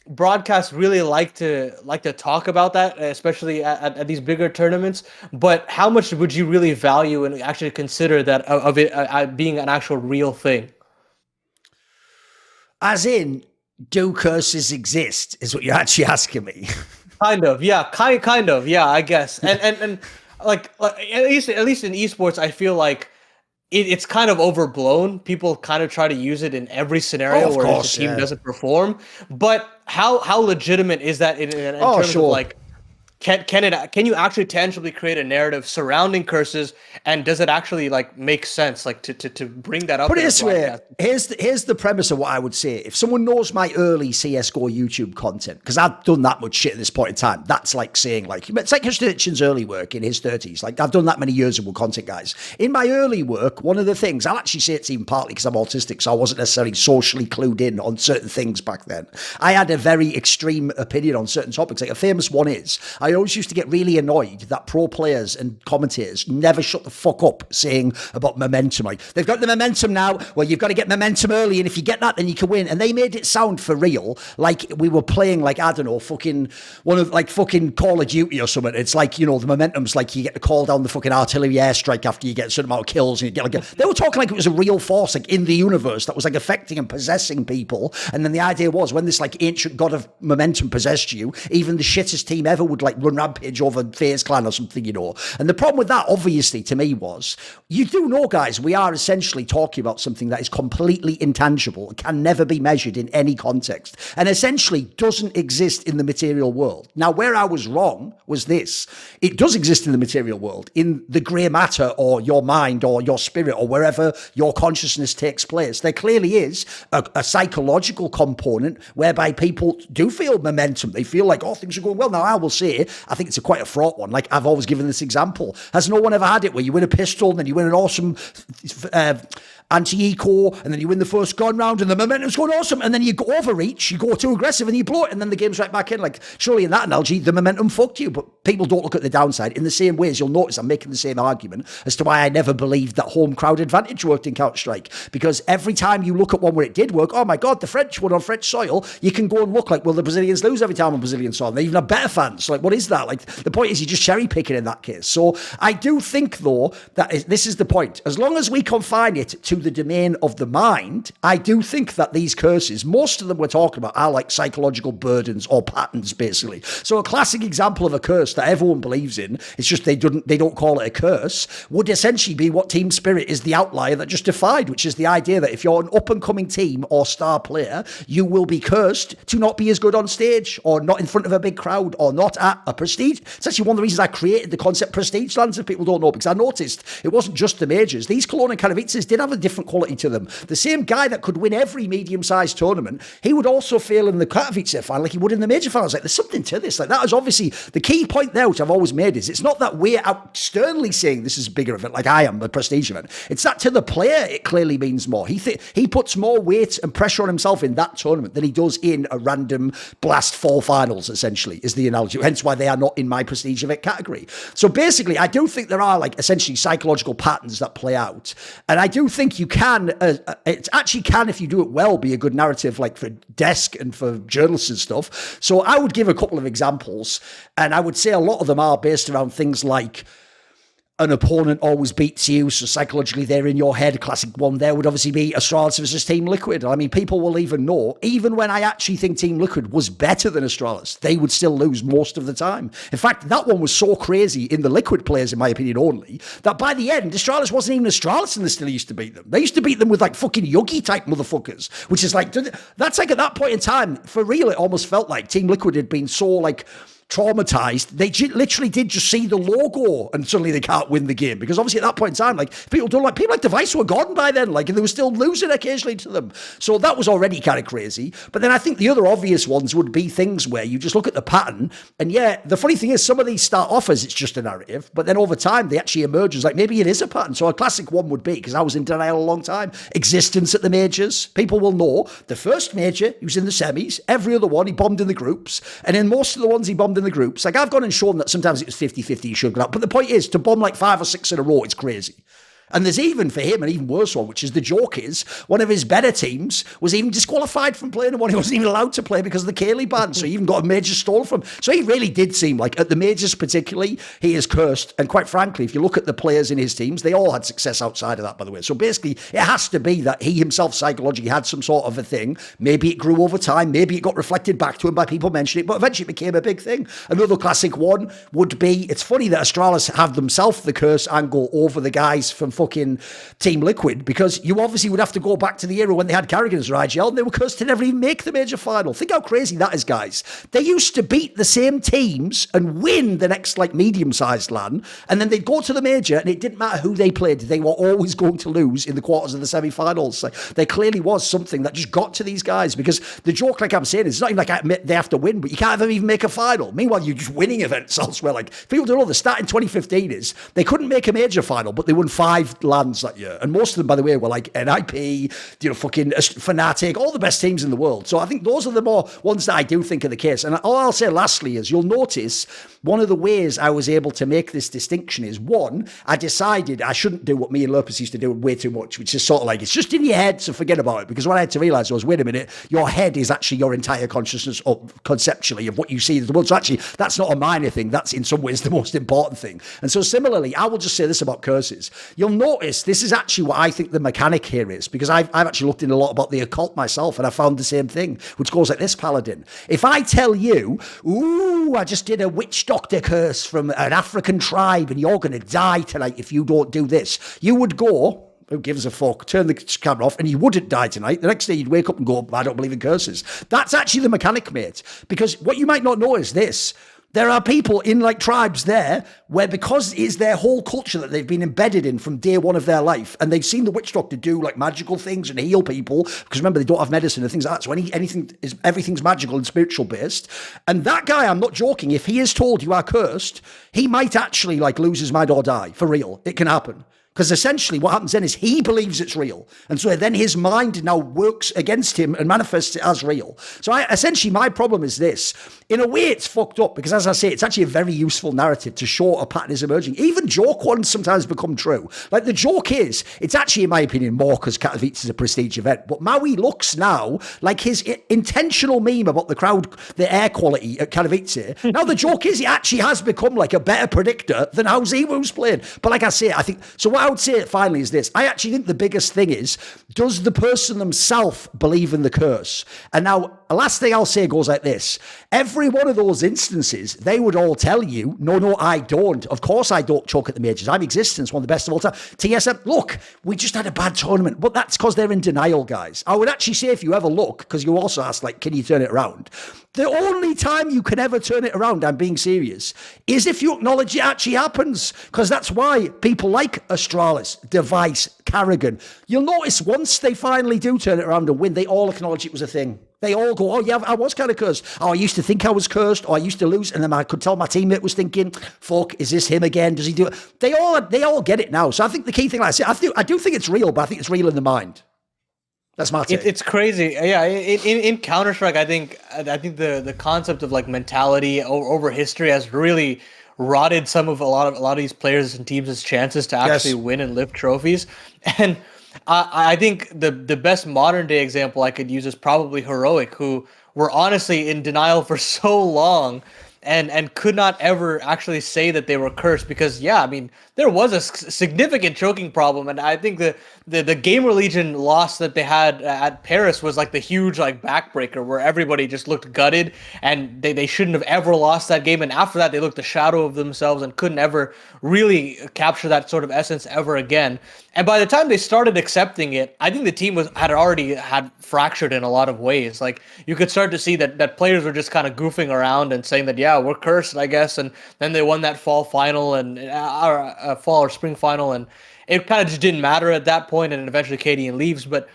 broadcasts really like to talk about that, especially at these bigger tournaments. But how much would you really value and actually consider that of it being an actual real thing? As in, do curses exist? Is what you're actually asking me. Kind of, yeah. Kind of, yeah. I guess, and like at least in esports, I feel like it's kind of overblown. People kind of try to use it in every scenario where the team doesn't perform. But how legitimate is that in terms of like? Can you actually tangibly create a narrative surrounding curses, and does it actually like make sense like to bring that up? Put it this way, here's the premise of what I would say. If someone knows my early CSGO YouTube content, because I've done that much shit at this point in time, that's like saying like, it's like Christian's early work in his 30s. Like I've done that many years of content, guys. In my early work, one of the things, I'll actually say it's even partly because I'm autistic, so I wasn't necessarily socially clued in on certain things back then. I had a very extreme opinion on certain topics. Like a famous one is, I always used to get really annoyed that pro players and commentators never shut the fuck up saying about momentum. Like, they've got the momentum now. Well, you've got to get momentum early, and if you get that, then you can win. And they made it sound for real like we were playing, like, I don't know, fucking one of, like, fucking Call of Duty or something. It's like, you know, the momentum's like you get to call down the fucking artillery airstrike after you get a certain amount of kills, and you get like they were talking like it was a real force, like, in the universe that was, like, affecting and possessing people. And then the idea was when this, like, ancient god of momentum possessed you, even the shittest team ever would, like, run rampage over FaZe Clan or something, you know. And the problem with that, obviously, to me was, you do know, guys, we are essentially talking about something that is completely intangible, can never be measured in any context, and essentially doesn't exist in the material world. Now, where I was wrong was this. It does exist in the material world, in the grey matter or your mind or your spirit or wherever your consciousness takes place. There clearly is a psychological component whereby people do feel momentum. They feel like, oh, things are going well. Now, I will say, I think it's quite a fraught one. Like, I've always given this example. Has no one ever had it where you win a pistol and then you win an awesome anti-eco, and then you win the first gun round and the momentum's going awesome, and then you go overreach, you go too aggressive and you blow it, and then the game's right back in? Like, surely in that analogy, the momentum fucked you. But people don't look at the downside. In the same ways, you'll notice I'm making the same argument as to why I never believed that home crowd advantage worked in Counter-Strike. Because every time you look at one where it did work, oh my God, the French won on French soil, you can go and look like, well, the Brazilians lose every time on Brazilian soil. They even have better fans. Like, what is that? Like, the point is you're just cherry picking in that case. So I do think, though, that this is the point. As long as we confine it to the domain of the mind, I do think that these curses, most of them we're talking about, are like psychological burdens or patterns, basically. So a classic example of a curse that everyone believes in, it's just they don't call it a curse, would essentially be what Team Spirit is the outlier that just defied, which is the idea that if you're an up-and-coming team or star player, you will be cursed to not be as good on stage, or not in front of a big crowd, or not at a prestige. It's actually one of the reasons I created the concept prestige lands, if people don't know, because I noticed it wasn't just the majors. These Cologne and Katowices did have a different quality to them. The same guy that could win every medium-sized tournament, he would also fail in the Katowice final like he would in the major finals. Like, there's something to this. Like, that is obviously the key point there, which I've always made, is it's not that we're out sternly saying this is a bigger event like I am, the prestige event. It's that to the player, it clearly means more. He puts more weight and pressure on himself in that tournament than he does in a random blast fall finals, essentially, is the analogy. Hence why they are not in my prestige event category. So basically, I do think there are like essentially psychological patterns that play out. And I do think you can, it actually can, if you do it well, be a good narrative like for desk and for journalists and stuff. So I would give a couple of examples, and I would say a lot of them are based around things like an opponent always beats you, so psychologically they're in your head. Classic one there would obviously be Astralis versus Team Liquid. I mean, people will even know, even when I actually think Team Liquid was better than Astralis, they would still lose most of the time. In fact, that one was so crazy in the Liquid players, in my opinion only, that by the end, Astralis wasn't even Astralis and they still used to beat them. They used to beat them with like fucking Yugi type motherfuckers, which is like, that's like at that point in time, for real, it almost felt like Team Liquid had been so like traumatized, they literally did just see the logo and suddenly they can't win the game, because obviously at that point in time, like people like Device were gone by then, like, and they were still losing occasionally to them. So that was already kind of crazy. But then I think the other obvious ones would be things where you just look at the pattern, and yeah, the funny thing is some of these start off as it's just a narrative, but then over time they actually emerge as like maybe it is a pattern. So a classic one would be, because I was in denial a long time, existence at the majors. People will know the first major he was in the semis, every other one he bombed in the groups, and in most of the ones he bombed in the groups, like I've gone and shown that sometimes it was 50-50 he should go out, but the point is to bomb like 5 or 6 in a row, it's crazy. And there's even for him an even worse one, which is the joke is one of his better teams was even disqualified from playing, and one he wasn't even allowed to play because of the Kaylee ban. So he even got a major stole from. So he really did seem like at the majors particularly, he is cursed. And quite frankly, if you look at the players in his teams, they all had success outside of that, by the way. So basically, it has to be that he himself psychologically had some sort of a thing. Maybe it grew over time. Maybe it got reflected back to him by people mentioning it, but eventually it became a big thing. Another classic one would be, it's funny that Astralis have themselves the curse angle over the guys from fucking Team Liquid, because you obviously would have to go back to the era when they had Carrigans or IGL and they were cursed to never even make the major final. Think how crazy that is, guys. They used to beat the same teams and win the next like medium-sized LAN, and then they'd go to the major and it didn't matter who they played, they were always going to lose in the quarters of the semi-finals. Like, there clearly was something that just got to these guys, because the joke, like I'm saying, is it's not even like they have to win, but you can't even make a final. Meanwhile, you're just winning events elsewhere. Like, people don't know, the stat in 2015 is they couldn't make a major final, but they won 5 LANs that year, and most of them, by the way, were like NIP, fucking Fnatic, all the best teams in the world. So I think those are the more ones that I do think are the case. And all I'll say lastly is, you'll notice one of the ways I was able to make this distinction is, one, I decided I shouldn't do what me and Lurpus used to do way too much, which is sort of like, it's just in your head, so forget about it. Because what I had to realize was, wait a minute, your head is actually your entire consciousness conceptually of what you see in the world. So actually, that's not a minor thing. That's in some ways the most important thing. And so similarly, I will just say this about curses. You'll notice this is actually what I think the mechanic here is, because I've actually looked in a lot about the occult myself, and I found the same thing, which goes like this, Paladin. If I tell you, ooh, I just did a witch doctor curse from an African tribe and you're going to die tonight if you don't do this, you would go, who gives a fuck, turn the camera off, and you wouldn't die tonight. The next day you'd wake up and go, I don't believe in curses. That's actually the mechanic, mate. Because what you might not know is this: there are people in like tribes there where, because it is their whole culture that they've been embedded in from day one of their life, and they've seen the witch doctor do like magical things and heal people, because remember, they don't have medicine and things like that. So everything's magical and spiritual based. And that guy, I'm not joking, if he is told you are cursed, he might actually like lose his mind or die. For real. It can happen. Because essentially what happens then is he believes it's real. And so then his mind now works against him and manifests it as real. So essentially my problem is this. In a way, it's fucked up, because as I say, it's actually a very useful narrative to show a pattern is emerging. Even joke ones sometimes become true. Like the joke is, it's actually, in my opinion, more because Katowice is a prestige event. But Maui looks now like his intentional meme about the crowd, the air quality at Katowice. Now the joke is, he actually has become like a better predictor than how Ziwu's played. But like I say, I think, so what I would say finally is this. I actually think the biggest thing is, does the person themselves believe in the curse? And now, the last thing I'll say goes like this. Every every one of those instances, they would all tell you, no, I don't. Of course I don't choke at the majors. I'm existence, one of the best of all time. TSM, look, we just had a bad tournament, but that's because they're in denial, guys. I would actually say if you ever look, because you also asked, like, can you turn it around? The only time you can ever turn it around, I'm being serious, is if you acknowledge it actually happens. Because that's why people like Astralis, Device, Carrigan, you'll notice once they finally do turn it around and win, they all acknowledge it was a thing. They all go, oh yeah, I was kind of cursed. Oh, I used to think I was cursed, or I used to lose, and then I could tell my teammate was thinking, fuck, is this him again? Does he do it? They all get it now. So I think the key thing, like I say, I do think it's real, but I think it's real in the mind. That's my take. It's crazy. Yeah, in Counter-Strike, I think the concept of like mentality over history has really rotted a lot of these players and teams' chances to actually win and lift trophies. And I think the best modern day example I could use is probably Heroic, who were honestly in denial for so long and could not ever actually say that they were cursed because, yeah, I mean, there was a significant choking problem. And I think the Gamer Legion loss that they had at Paris was like the huge like backbreaker where everybody just looked gutted and they shouldn't have ever lost that game. And after that, they looked a shadow of themselves and couldn't ever really capture that sort of essence ever again. And by the time they started accepting it, I think the team had already fractured in a lot of ways. Like you could start to see that players were just kind of goofing around and saying that, yeah, we're cursed, I guess. And then they won that fall final and fall or spring final, and it kind of just didn't matter at that point. And eventually, KD leaves, but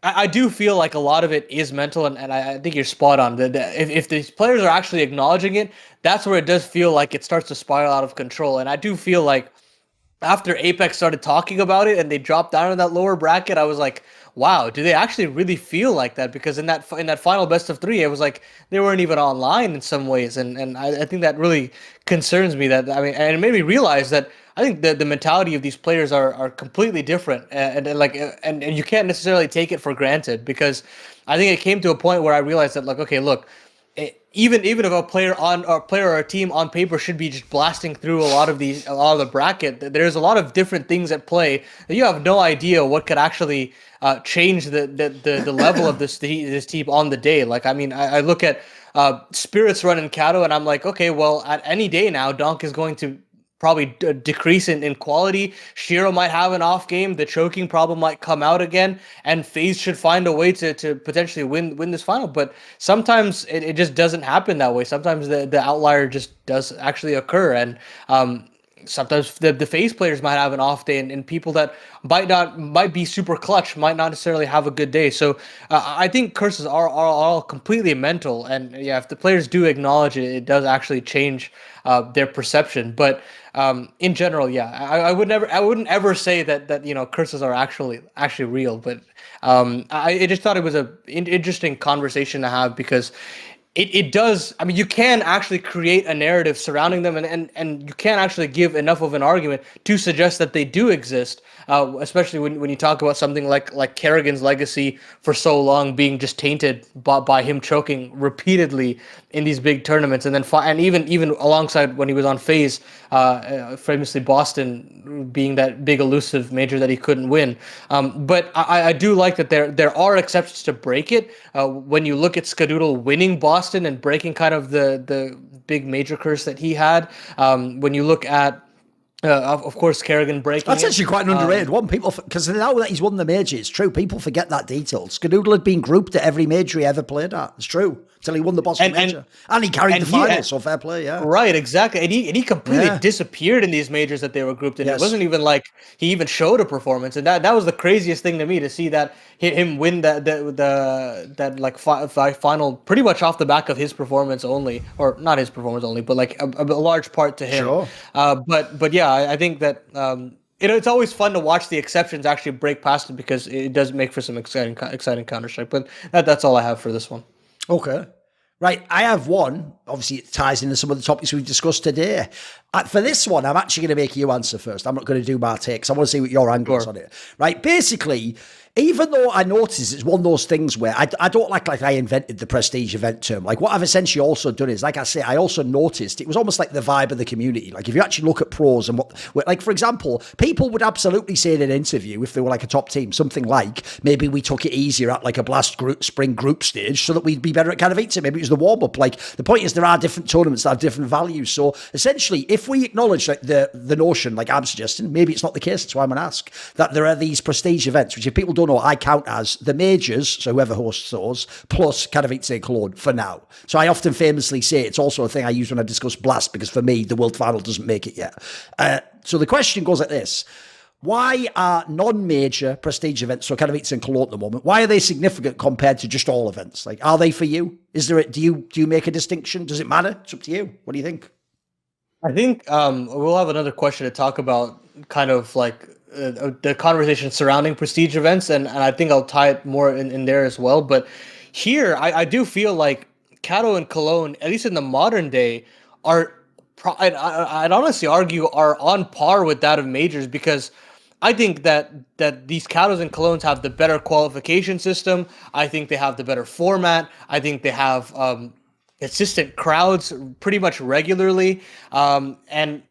I do feel like a lot of it is mental, and I think you're spot on. If these players are actually acknowledging it, that's where it does feel like it starts to spiral out of control. And I do feel like after apEX started talking about it and they dropped down in that lower bracket, I was like, wow, do they actually really feel like that? Because in that final best of three, it was like they weren't even online in some ways, and I think that really concerns me. And it made me realize that I think the mentality of these players are completely different, and you can't necessarily take it for granted, because I think it came to a point where I realized that, like, okay, look, even if a player or a team on paper should be just blasting through a lot of the bracket, there's a lot of different things at play that you have no idea what could actually change the level of this team on the day. Like, I mean, I look at Spirits running Kato, and I'm like, okay, well, at any day now, Donk is going to probably decrease in quality. Shiro might have an off game. The choking problem might come out again, and FaZe should find a way to potentially win this final. But sometimes it just doesn't happen that way. Sometimes the outlier just does actually occur, and sometimes the FaZe players might have an off day, and people that might be super clutch might not necessarily have a good day. So I think curses are all completely mental, and yeah, if the players do acknowledge it, it does actually change their perception. But in general, yeah, I wouldn't ever say that curses are actually real. But I just thought it was an interesting conversation to have, because it does. I mean, you can actually create a narrative surrounding them, and you can actually give enough of an argument to suggest that they do exist. Especially when you talk about something like Kerrigan's legacy for so long being just tainted by him choking repeatedly in these big tournaments, and then and even alongside when he was on FaZe, famously Boston being that big elusive major that he couldn't win. But I do like that there are exceptions to break it. When you look at Skadoodle winning Boston and breaking kind of the big major curse that he had, when you look at of course, Kerrigan breaking. That's actually quite an underrated one. People, because now that he's won the major, it's true. People forget that detail. Skadoodle had been grouped at every major he ever played at. It's true. Until he won the Boston major. And he carried the final, so fair play, yeah. Right, exactly. And he completely disappeared in these majors that they were grouped in. Yes. It wasn't even like he even showed a performance. And that was the craziest thing to me, to see that him win that like final pretty much off the back of his performance only. Or not his performance only, but like a large part to him. Sure. But yeah, I think that it's always fun to watch the exceptions actually break past it, because it does make for some exciting Counter-Strike. But that's all I have for this one. Okay. Right, I have one. Obviously, it ties into some of the topics we've discussed today. For this one, I'm actually going to make you answer first. I'm not going to do my takes. I want to see what your angle is on it. Right, basically, even though I notice it's one of those things where I don't like I invented the prestige event term. Like, what I've essentially also done is, like I say, I also noticed it was almost like the vibe of the community. Like, if you actually look at pros and like, for example, people would absolutely say in an interview, if they were like a top team, something like, maybe we took it easier at like a Blast spring group stage so that we'd be better at kind of 8. Maybe it was the warm-up. Like, the point is there are different tournaments that have different values. So essentially, if we acknowledge like the notion, like I'm suggesting, maybe it's not the case, that's why I'm going to ask, that there are these prestige events, which if people don't know, I count as the majors, so whoever hosts those, plus Katowice and Cologne for now. So I often famously say it's also a thing I use when I discuss Blast, because for me, the World Final doesn't make it yet. So the question goes like this. Why are non-major prestige events, so Katowice and Cologne at the moment, why are they significant compared to just all events? Like, are they for you? Is there do you make a distinction? Does it matter? It's up to you. What do you think? I think we'll have another question to talk about, kind of like the conversation surrounding prestige events, and I think I'll tie it more in there as well. But here, I do feel like Kato and Cologne, at least in the modern day, are I'd honestly argue are on par with that of majors, because I think that these Katos and Colognes have the better qualification system. I think they have the better format. I think they have consistent crowds pretty much regularly. And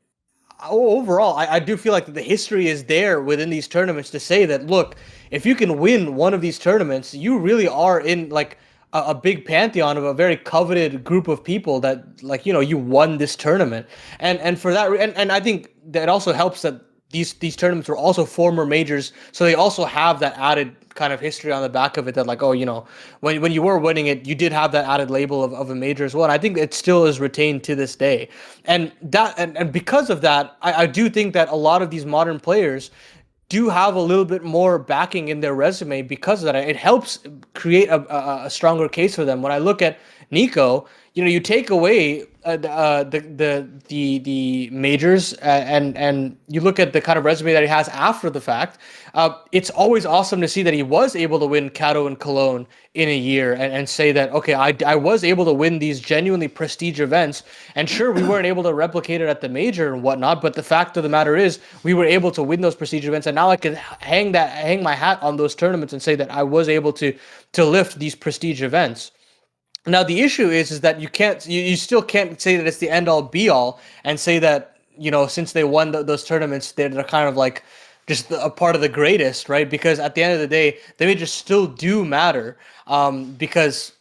overall, I do feel like the history is there within these tournaments to say that, look, if you can win one of these tournaments, you really are in like a big pantheon of a very coveted group of people that, like, you know, you won this tournament. And for that, and I think that also helps that these tournaments were also former majors, so they also have that added kind of history on the back of it, that like, oh, you know, when you were winning it, you did have that added label of a major as well. And I think it still is retained to this day. And that and because of that, I do think that a lot of these modern players do have a little bit more backing in their resume because of that. It helps create a stronger case for them. When I look at Nico, you know, you take away the majors and you look at the kind of resume that he has after the fact. It's always awesome to see that he was able to win Kato and Cologne in a year and say that, okay, I was able to win these genuinely prestige events. And sure, we weren't able to replicate it at the major and whatnot, but the fact of the matter is we were able to win those prestige events. And now I can hang my hat on those tournaments and say that I was able to lift these prestige events. Now the issue is that you still can't say that it's the end all be all and say that, you know, since they won those tournaments, they're kind of like just a part of the greatest, right? Because at the end of the day, the majors still do matter, because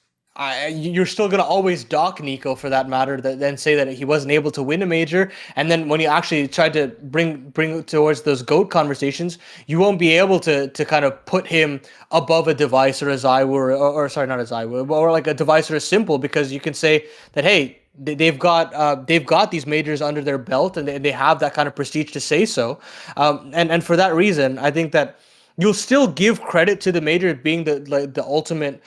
you're still going to always dock Nico for that matter, then say that he wasn't able to win a major. And then when you actually try to bring it towards those GOAT conversations, you won't be able to kind of put him above a device or a Zywer, or sorry, not a Zywer, or like a device or a Simple, because you can say that, hey, they've got these majors under their belt and they have that kind of prestige to say so. And for that reason, I think that you'll still give credit to the major being the ultimate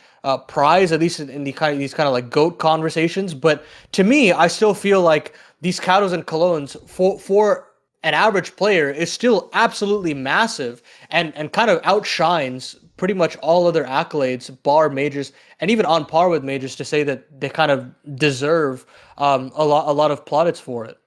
prize, at least in these kind of like GOAT conversations. But to me, I still feel like these Katos and Colognes for an average player is still absolutely massive and kind of outshines pretty much all other accolades, bar majors, and even on par with majors, to say that they kind of deserve a lot of plaudits for it.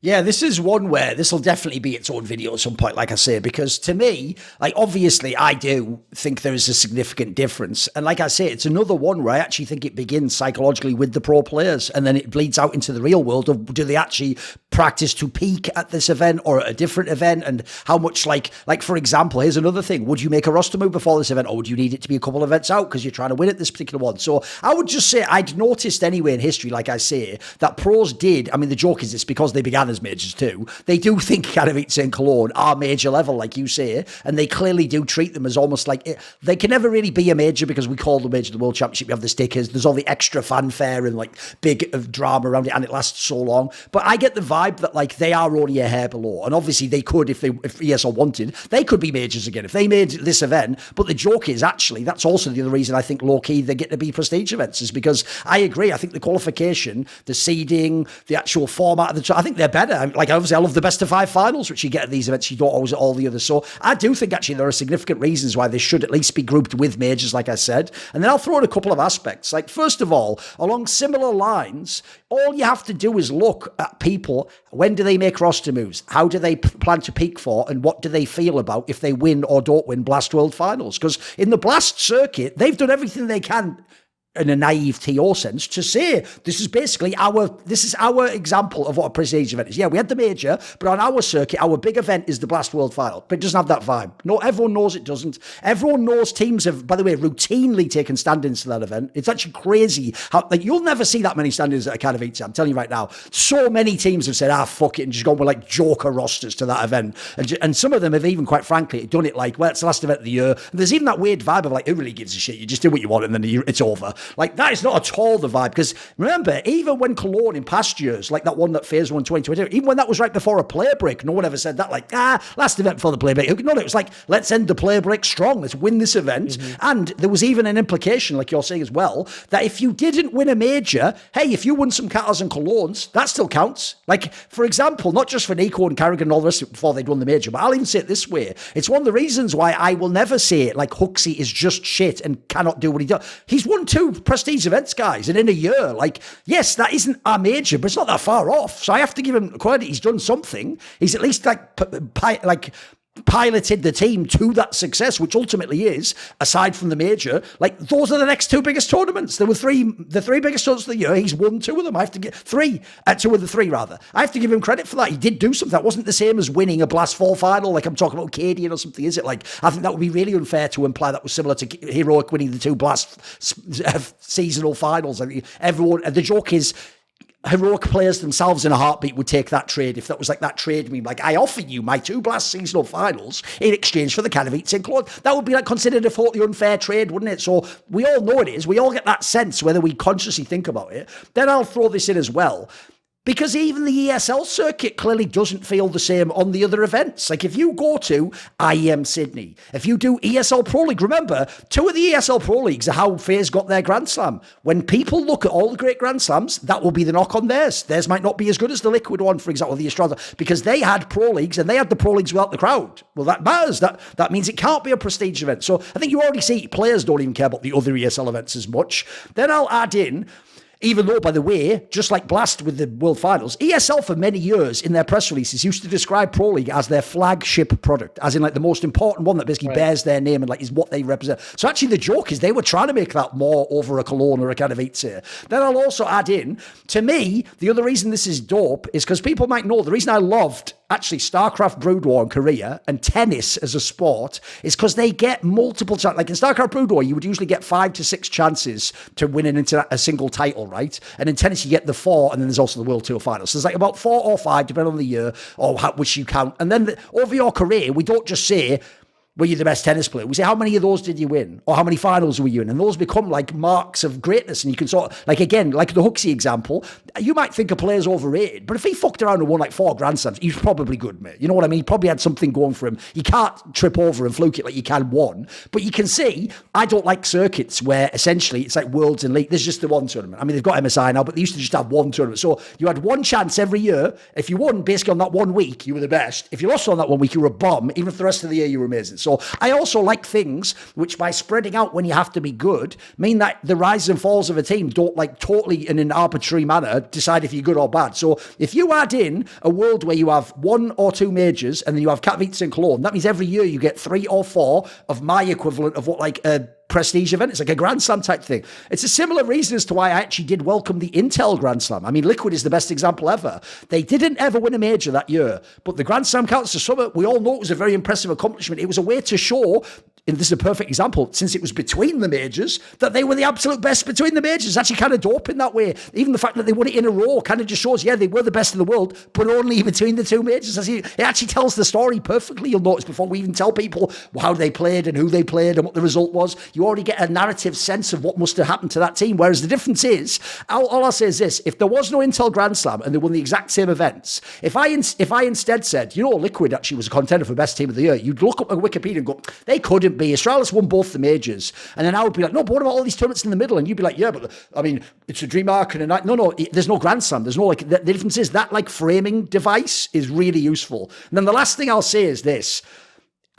Yeah, this is one where this will definitely be its own video at some point, like I say, because to me, like, obviously I do think there is a significant difference. And like I say, it's another one where I actually think it begins psychologically with the pro players and then it bleeds out into the real world of, do they actually practice to peak at this event or at a different event? And how much, like for example, here's another thing. Would you make a roster move before this event, or would you need it to be a couple of events out because you're trying to win at this particular one? So I would just say I'd noticed anyway in history, like I say, that pros did, I mean, the joke is it's because they began as majors too. They do think Katowice and Cologne are major level, like you say, and they clearly do treat them as almost like they can never really be a major because we call the major the World Championship. You have the stickers, there's all the extra fanfare and like big drama around it, and it lasts so long. But I get the vibe that like they are only a hair below, and obviously they could, if ESL wanted, they could be majors again if they made this event. But the joke is actually that's also the other reason I think low key they get to be prestige events, is because I agree. I think the qualification, the seeding, the actual format of the I think they're better. Like, obviously, I love the best of 5 finals, which you get at these events. You don't always at all the others. So I do think, actually, there are significant reasons why they should at least be grouped with majors, like I said. And then I'll throw in a couple of aspects. Like, first of all, along similar lines, all you have to do is look at people. When do they make roster moves? How do they plan to peak for? And what do they feel about if they win or don't win Blast World Finals? Because in the Blast circuit, they've done everything they can in a naive TO sense to say this is our example of what a prestige event is. Yeah, we had the major, but on our circuit, our big event is the Blast World Final, but it doesn't have that vibe. No, everyone knows it doesn't. Everyone knows teams have, by the way, routinely taken stand-ins to that event. It's actually crazy how, like, you'll never see that many stand-ins at a Katowice. I'm telling you right now. So many teams have said, fuck it, and just gone with like joker rosters to that event. And some of them have even, quite frankly, done it like, well, it's the last event of the year. And there's even that weird vibe of like, who really gives a shit? You just do what you want and then it's over. Like, that is not at all the vibe. Because remember, even when Cologne in past years, like that one that FaZe won 2022, even when that was right before a play break, no one ever said that, like, last event before the play break. No, it was like, let's end the play break strong. Let's win this event. And there was even an implication, like you're saying as well, that if you didn't win a major, hey, if you won some Cattles and Colognes, that still counts. Like, for example, not just for Nico and Carrigan and all the rest of it before they'd won the major, but I'll even say it this way. It's one of the reasons why I will never say, like, Huxley is just shit and cannot do what he does. He's won 2 prestige events, guys, and in a year, like, yes, that isn't a major, but it's not that far off. So I have to give him credit. He's done something. He's at least piloted the team to that success, which ultimately is, aside from the major, like, those are the next 2 biggest tournaments. There were the 3 biggest tournaments of the year. He's won 2 of them. I have to get 2 of the 3 rather. I have to give him credit for that. He did do something. That wasn't the same as winning a Blast 4 final, like I'm talking about Cadian or something, is it? Like, I think that would be really unfair to imply that was similar to Heroic winning the 2 Blast seasonal finals. I mean, the joke is, Heroic players themselves in a heartbeat would take that trade if that was like that trade meme. Like, I offer you my 2 Blast seasonal finals in exchange for the Katowice and Cologne. That would be like considered a totally unfair trade, wouldn't it? So we all know it is. We all get that sense, whether we consciously think about it. Then I'll throw this in as well. Because even the ESL circuit clearly doesn't feel the same on the other events. Like, if you go to IEM Sydney, if you do ESL Pro League, remember, 2 of the ESL Pro Leagues are how FaZe got their Grand Slam. When people look at all the great Grand Slams, that will be the knock on theirs. Theirs might not be as good as the Liquid one, for example, the Estrada, because they had Pro Leagues and they had the Pro Leagues without the crowd. Well, that matters. That means it can't be a prestige event. So I think you already see players don't even care about the other ESL events as much. Then I'll add in, even though, by the way, just like Blast with the World Finals, ESL for many years in their press releases used to describe Pro League as their flagship product, as in like the most important one that basically bears their name and like is what they represent. So actually the joke is they were trying to make that more over a Cologne or a Katowice. Then I'll also add in, to me, the other reason this is dope is because people might know the reason I loved actually StarCraft Brood War in Korea and tennis as a sport is because they get multiple chances. Like in StarCraft Brood War, you would usually get 5 to 6 chances to win a single title, right? And in tennis, you get the 4, and then there's also the World Tour Finals. So there's like about 4 or 5, depending on the year or which you count. And then over your career, we don't just say, were you the best tennis player? We say, how many of those did you win? Or how many finals were you in? And those become like marks of greatness. And you can sort of, like, again, like the Huxley example, you might think a player's overrated, but if he fucked around and won like 4 Grand Slams, he's probably good, mate. You know what I mean? He probably had something going for him. You can't trip over and fluke it like you can one. But you can see, I don't like circuits where essentially it's like Worlds and League. There's just the one tournament. I mean, they've got MSI now, but they used to just have one tournament. So you had one chance every year. If you won basically on that one week, you were the best. If you lost on that one week, you were a bomb. Even if the rest of the year you were amazing. So I also like things which, by spreading out when you have to be good, mean that the rises and falls of a team don't like totally in an arbitrary manner decide if you're good or bad. So if you add in a world where you have 1 or 2 majors and then you have Katowice and Cologne, that means every year you get 3 or 4 of my equivalent of what like a prestige event. It's like a Grand Slam type thing. It's a similar reason as to why I actually did welcome the Intel Grand Slam. I mean, Liquid is the best example ever. They didn't ever win a major that year, but the Grand Slam counts as summer. We all know it was a very impressive accomplishment. It was a way to show, and this is a perfect example, since it was between the majors, that they were the absolute best between the majors. It's actually kind of dope in that way. Even the fact that they won it in a row kind of just shows, yeah, they were the best in the world, but only between the 2 majors. It actually tells the story perfectly, you'll notice, before we even tell people how they played and who they played and what the result was. You already get a narrative sense of what must have happened to that team. Whereas the difference is, all I'll say is this: if there was no Intel Grand Slam and they won the exact same events, if I instead said, you know, Liquid actually was a contender for best team of the year, you'd look up at Wikipedia and go, they couldn't be. Astralis won both the majors. And then I would be like, no, but what about all these tournaments in the middle? And you'd be like, yeah, but I mean, it's a dream arc and a night. No, there's no Grand Slam. There's no, like, the difference is that like framing device is really useful. And then the last thing I'll say is this: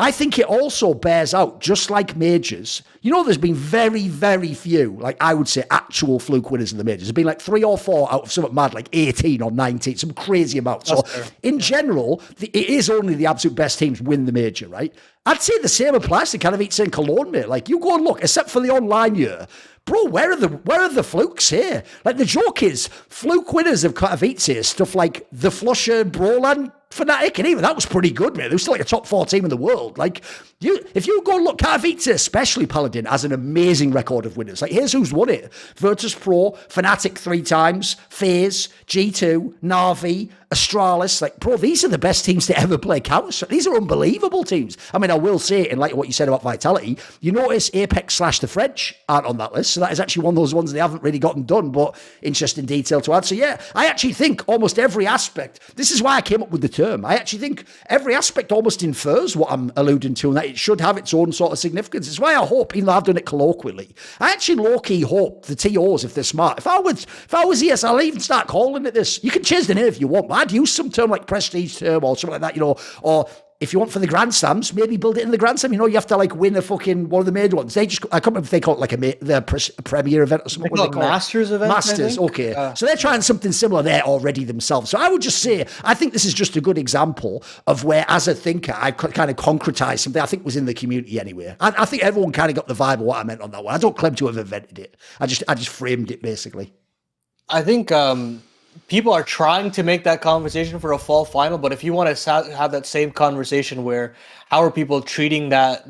I think it also bears out, just like majors. There's been very, very few, like I would say, actual fluke winners in the majors. There's been like 3 or 4 out of something mad, like 18 or 19, some crazy amount. So in general, it is only the absolute best teams win the major, right? I'd say the same applies to Katowice and Cologne, mate. Like, you go and look, except for the online year, bro, where are the flukes here? Like, the joke is, fluke winners of Katowice, stuff like the Flusher, Broland, Fnatic, and even that was pretty good, man. They were still like a top 4 team in the world. Like, if you go and look, Katowice, especially Paladin, has an amazing record of winners. Like, here's who's won it: Virtus Pro, Fnatic 3 times, FaZe, G2, Na'Vi, Astralis. Like, bro, these are the best teams to ever play Counter-Strike. These are unbelievable teams. I mean, I will say, in light of what you said about Vitality, you notice apEX / the French aren't on that list. So that is actually one of those ones they haven't really gotten done, but interesting detail to add. So yeah, I actually think almost every aspect, this is why I came up with the term. I actually think every aspect almost infers what I'm alluding to, and that it should have its own sort of significance. It's why I hope, even though I've done it colloquially, I actually low-key hope the TOs, if they're smart, if I was ES, I'll even start calling it this. You can change the name if you want, but I'd use some term like prestige term or something like that, or if you want for the Grand Slams, maybe build it in the Grand Slam. You have to like win a fucking one of the major ones. I can't remember if they call it like a premier event or something. They call it Masters event. Masters, okay. So they're trying something similar there already themselves. So I would just say, I think this is just a good example of where, as a thinker, I kind of concretized something I think was in the community anyway. I think everyone kind of got the vibe of what I meant on that one. I don't claim to have invented it. I just framed it basically. I think people are trying to make that conversation for a fall final, but if you want to have that same conversation where how are people treating that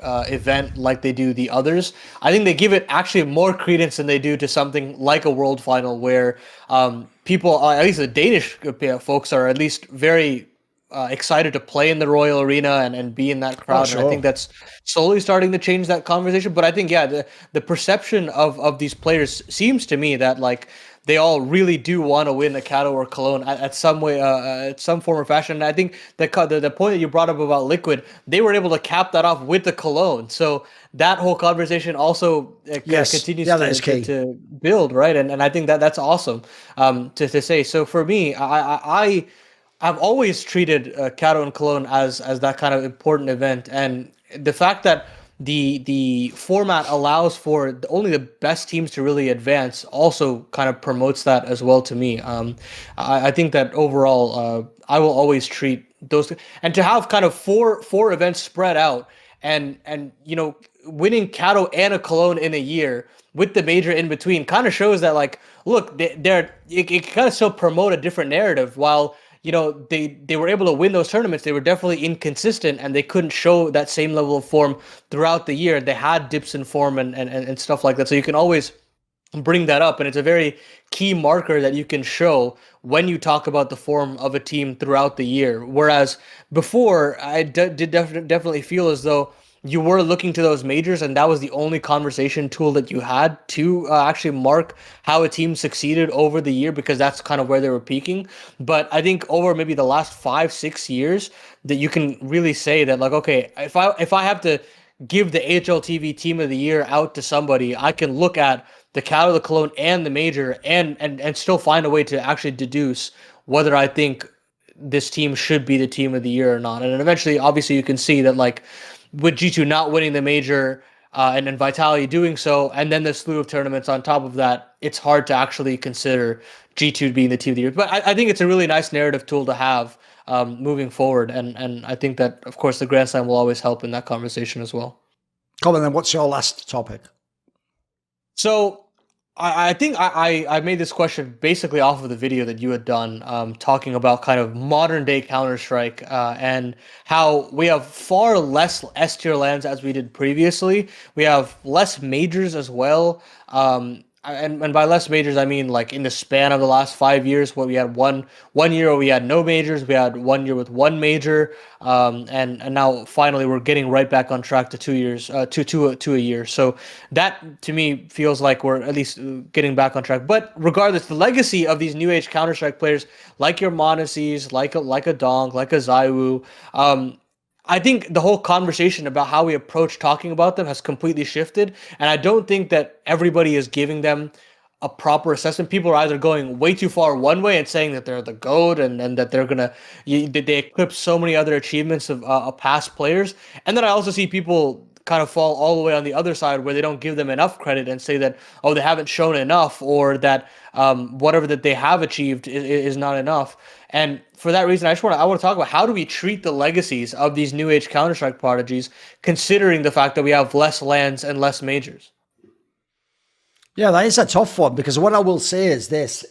event like they do the others, I think they give it actually more credence than they do to something like a world final where people, at least the Danish folks, are at least very excited to play in the Royal Arena and be in that crowd. Sure. And I think that's slowly starting to change that conversation. But I think, yeah, the perception of these players seems to me that like they all really do want to win a Kato or Cologne at some way, at some form or fashion. And I think the point that you brought up about Liquid, they were able to cap that off with the Cologne. So that whole conversation also continues to build, right? And I think that's awesome to say. So for me, I've always treated Kato and Cologne as that kind of important event, and the fact that the format allows for only the best teams to really advance also kind of promotes that as well to me. I think that overall, I will always treat those, and to have kind of four events spread out, and winning Kato and a Cologne in a year with the major in between kind of shows that, like, look, it kind of still promote a different narrative. While they were able to win those tournaments, they were definitely inconsistent and they couldn't show that same level of form throughout the year. They had dips in form and stuff like that. So you can always bring that up, and it's a very key marker that you can show when you talk about the form of a team throughout the year. Whereas before, I did definitely feel as though you were looking to those majors, and that was the only conversation tool that you had to actually mark how a team succeeded over the year, because that's kind of where they were peaking. But I think over maybe the last 5-6 years that you can really say that, like, okay, if I have to give the HLTV team of the year out to somebody, I can look at the Kato, the Cologne, and the major and still find a way to actually deduce whether I think this team should be the team of the year or not. And then eventually, obviously, you can see that, like, with G2 not winning the major and then Vitality doing so, and then the slew of tournaments on top of that, it's hard to actually consider G2 being the team of the year. But I think it's a really nice narrative tool to have moving forward. And I think that, of course, the Grand Slam will always help in that conversation as well. Colin, then what's your last topic? So I think I made this question basically off of the video that you had done, talking about kind of modern day Counter-Strike and how we have far less S tier lands as we did previously. We have less majors as well. And by less majors, I mean, like, in the span of the last 5 years, where we had one year where we had no majors, we had 1 year with one major, and now finally we're getting right back on track to 2 years, to a year. So that to me feels like we're at least getting back on track. But regardless, the legacy of these new age Counter-Strike players, like your Monacies, like a Donk, like a Zywoo, I think the whole conversation about how we approach talking about them has completely shifted, and I don't think that everybody is giving them a proper assessment. People are either going way too far one way and saying that they're the GOAT and that they're gonna they eclipse so many other achievements of past players. And then I also see people kind of fall all the way on the other side where they don't give them enough credit and say that, oh, they haven't shown enough, or that whatever that they have achieved is not enough. And for that reason, I want to talk about how do we treat the legacies of these new age Counter-Strike prodigies, considering the fact that we have less lands and less majors. Yeah, that is a tough one, because what I will say is this.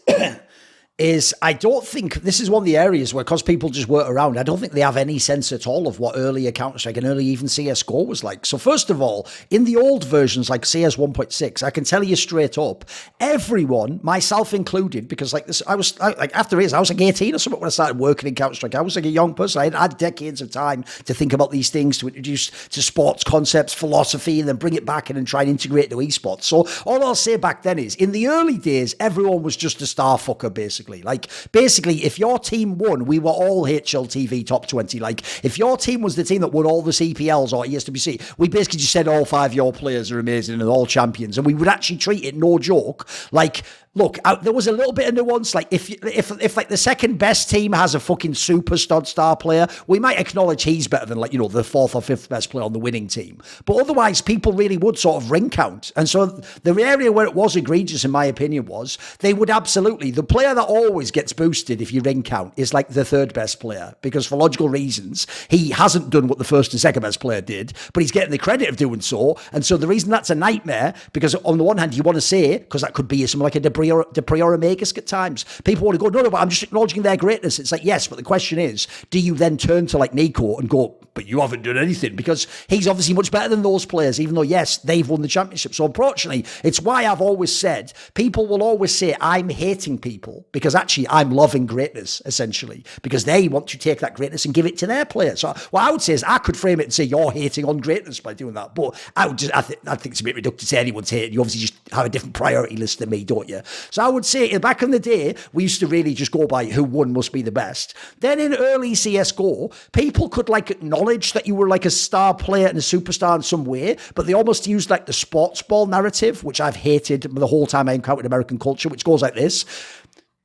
Is I don't think this is one of the areas where, because people just weren't around, I don't think they have any sense at all of what earlier Counter-Strike and early even CSGO was like. So first of all, in the old versions like CS 1.6, I can tell you straight up, everyone, myself included, because like this, I was after years, I was like 18 or something when I started working in Counter-Strike. I was like a young person. I had decades of time to think about these things, to introduce to sports concepts, philosophy, and then bring it back in and try and integrate it to esports. So all I'll say back then is, in the early days, everyone was just a star fucker, basically. Like, basically, if your team won, we were all HLTV top 20. Like, if your team was the team that won all the CPLs or ESWC, we basically just said all 5 of your players are amazing and all champions. And we would actually treat it, no joke, like, look, there was a little bit of nuance. Like, if like the second best team has a fucking superstar star player, we might acknowledge he's better than, like, you know, the 4th or 5th best player on the winning team. But otherwise, people really would sort of ring count. And so the area where it was egregious, in my opinion, was they would absolutely, the player that always gets boosted if you ring count is like the 3rd best player, because for logical reasons, he hasn't done what the 1st and 2nd best player did, but he's getting the credit of doing so. And so the reason that's a nightmare, because on the one hand, you want to say, because that could be something like a De Prior Magus at times. People want to go, no, but I'm just acknowledging their greatness. It's like, yes, but the question is, do you then turn to like Nico and go, but you haven't done anything? Because he's obviously much better than those players, even though, yes, they've won the championship. So unfortunately, it's why I've always said, people will always say I'm hating people, because actually I'm loving greatness, essentially, because they want to take that greatness and give it to their players. So what I would say is, I could frame it and say you're hating on greatness by doing that, but I think it's a bit reductive to say anyone's hating. You obviously just have a different priority list than me, don't you? So I would say back in the day, we used to really just go by who won must be the best. Then in early CSGO, people could like acknowledge that you were like a star player and a superstar in some way, but they almost used like the sports ball narrative, which I've hated the whole time I encountered American culture, which goes like this.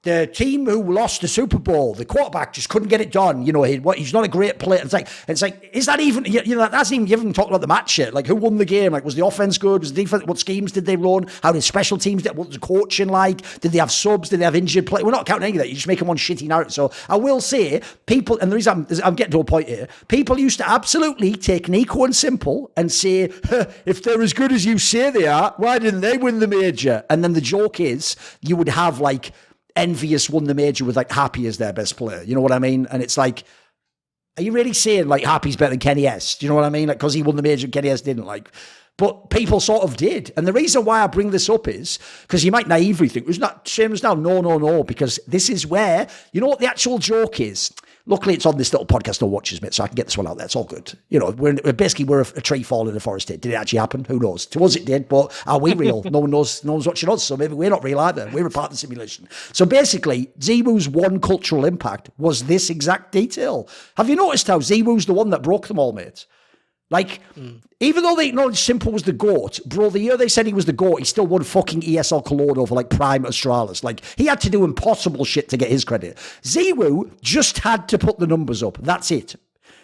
The team who lost the Super Bowl, the quarterback just couldn't get it done. You know, he's not a great player. It's like, is that even, you know, that's even, you haven't talked about the match yet. Like, who won the game? Like, was the offense good? Was the defense, what schemes did they run? How did special teams, what was the coaching like? Did they have subs? Did they have injured players? We're not counting any of that. You just make them one shitty narrative. So I will say, people, and the reason I'm getting to a point here, people used to absolutely take Nico and Simple and say, if they're as good as you say they are, why didn't they win the major? And then the joke is, you would have like, Envious won the major with like Happy as their best player. You know what I mean? And it's like, are you really saying like Happy's better than Kenny S? Do you know what I mean? Like, because he won the major and Kenny S didn't, like, but people sort of did. And the reason why I bring this up is because you might naively think, it's not same as now. No, because this is where, you know what the actual joke is? Luckily, it's on this little podcast no watches, mate, so I can get this one out there. It's all good. You know, we're a tree fall in the forest here. Did it actually happen? Who knows? To us, it did, but are we real? No one knows. No one's watching us, so maybe we're not real either. We're a part of the simulation. So basically, Ziwoo's one cultural impact was this exact detail. Have you noticed how Ziwoo's the one that broke them all, mate? Like, even though they acknowledged Simple was the GOAT, bro, the year they said he was the GOAT, he still won fucking ESL Cologne over, like, Prime Astralis. Like, he had to do impossible shit to get his credit. Ziwoo just had to put the numbers up. That's it.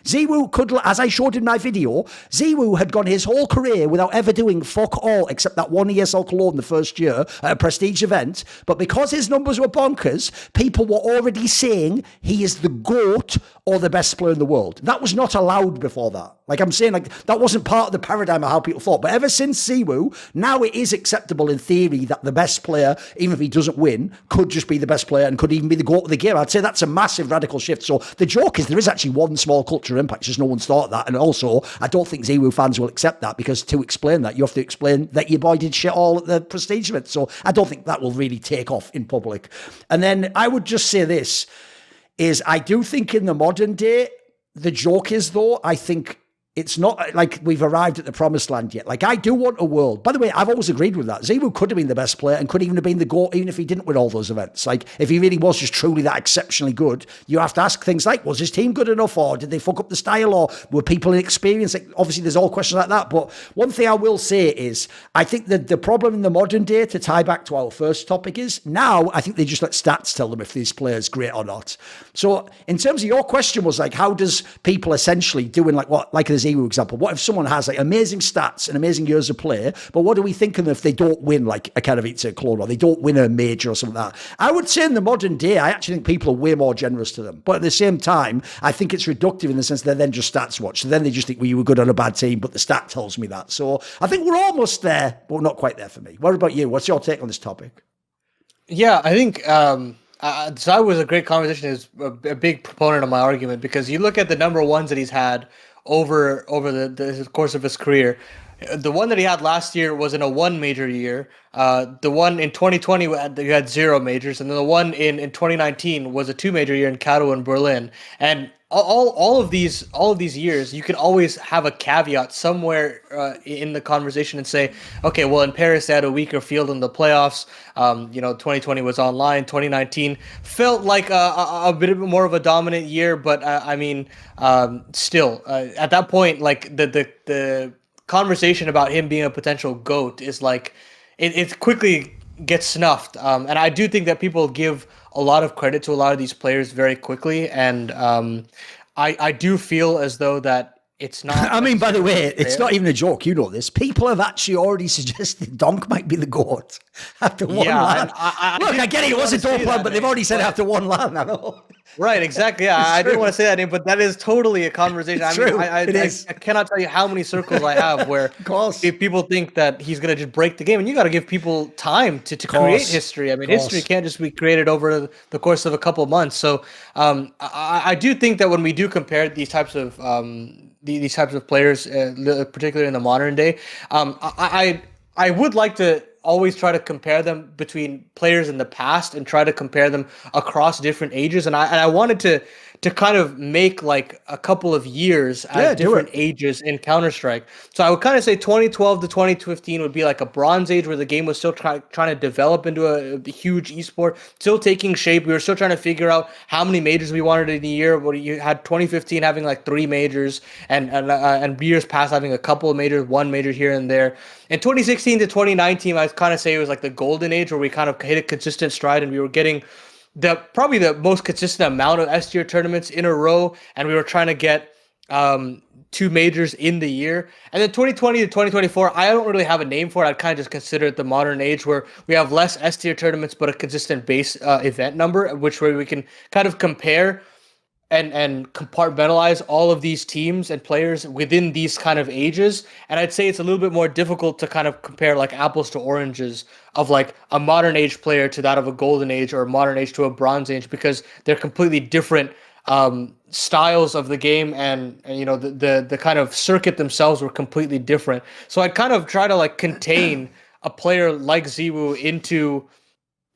Ziwoo could, as I showed in my video, Ziwoo had gone his whole career without ever doing fuck all except that one ESL Cologne the first year at a prestige event. But because his numbers were bonkers, people were already saying he is the GOAT or the best player in the world. That was not allowed before that. Like I'm saying, like that wasn't part of the paradigm of how people thought. But ever since Ziwoo, now it is acceptable in theory that the best player, even if he doesn't win, could just be the best player and could even be the GOAT of the game. I'd say that's a massive radical shift. So the joke is there is actually one small cultural impact. It's just no one's thought of that. And also, I don't think Ziwoo fans will accept that because to explain that, you have to explain that your boy did shit all at the prestige event. So I don't think that will really take off in public. And then I would just say this, is I do think in the modern day, the joke is though, I think it's not like we've arrived at the promised land yet. Like, I do want a world. By the way, I've always agreed with that. Zemu could have been the best player and could even have been the GOAT, even if he didn't win all those events. Like, if he really was just truly that exceptionally good, you have to ask things like, was his team good enough, or did they fuck up the style, or were people inexperienced? Like, obviously, there's all questions like that. But one thing I will say is, I think that the problem in the modern day, to tie back to our first topic, is now I think they just let stats tell them if this player's great or not. So, in terms of your question was like, how does people essentially doing like what, like the Zemu example, what if someone has like amazing stats and amazing years of play, but what do we think of them if they don't win like a Katowice clone, or they don't win a major or something like that? I would say in the modern day, I actually think people are way more generous to them. But at the same time, I think it's reductive in the sense they're then just stats watch. So then they just think, well, you were good on a bad team, but the stat tells me that. So I think we're almost there, but not quite there for me. What about you? What's your take on this topic? Yeah, I think Zai was a great conversation. Is a big proponent of my argument, because you look at the number ones that he's had over the course of his career. The one that he had last year was in a one major year. The one in 2020 you had 0 majors, and then the one in 2019 was a 2 major year in Kato and Berlin. And all of these years, you can always have a caveat somewhere in the conversation and say, okay, well, in Paris they had a weaker field in the playoffs. 2020 was online. 2019 felt like a bit more of a dominant year, but still, at that point, like the conversation about him being a potential GOAT is like it quickly gets snuffed. And I do think that people give a lot of credit to a lot of these players very quickly, and I do feel as though that it's not. I mean, by the way, it's not even a joke. You know this. People have actually already suggested Donk might be the GOAT after one LAN. Look, I get it. It was a dope plan, but they've already said after one LAN. I know. Right, exactly. Yeah, I didn't want to say that name, but that is totally a conversation. I cannot tell you how many circles I have where people think that he's going to just break the game, and you got to give people time to create history. I mean, history can't just be created over the course of a couple of months. So I do think that when we do compare these types of players, particularly in the modern day, I would like to always try to compare them between players in the past and try to compare them across different ages. And I wanted to kind of make like a couple of years at different ages in Counter-Strike. So I would kind of say 2012 to 2015 would be like a bronze age where the game was still trying to develop into a huge esport, still taking shape. We were still trying to figure out how many majors we wanted in a year. What you had 2015 having like 3 majors and years past having a couple of majors, 1 major here and there. In 2016 to 2019, I'd kind of say it was like the golden age where we kind of hit a consistent stride and we were getting probably the most consistent amount of S tier tournaments in a row, and we were trying to get 2 majors in the year. And then 2020 to 2024, I don't really have a name for it. I'd kind of just consider it the modern age where we have less S tier tournaments but a consistent base event number, which way we can kind of compare and compartmentalize all of these teams and players within these kind of ages. And I'd say it's a little bit more difficult to kind of compare like apples to oranges of like a modern age player to that of a golden age, or a modern age to a bronze age, because they're completely different styles of the game, and the kind of circuit themselves were completely different. So I'd kind of try to like contain a player like Ziwu into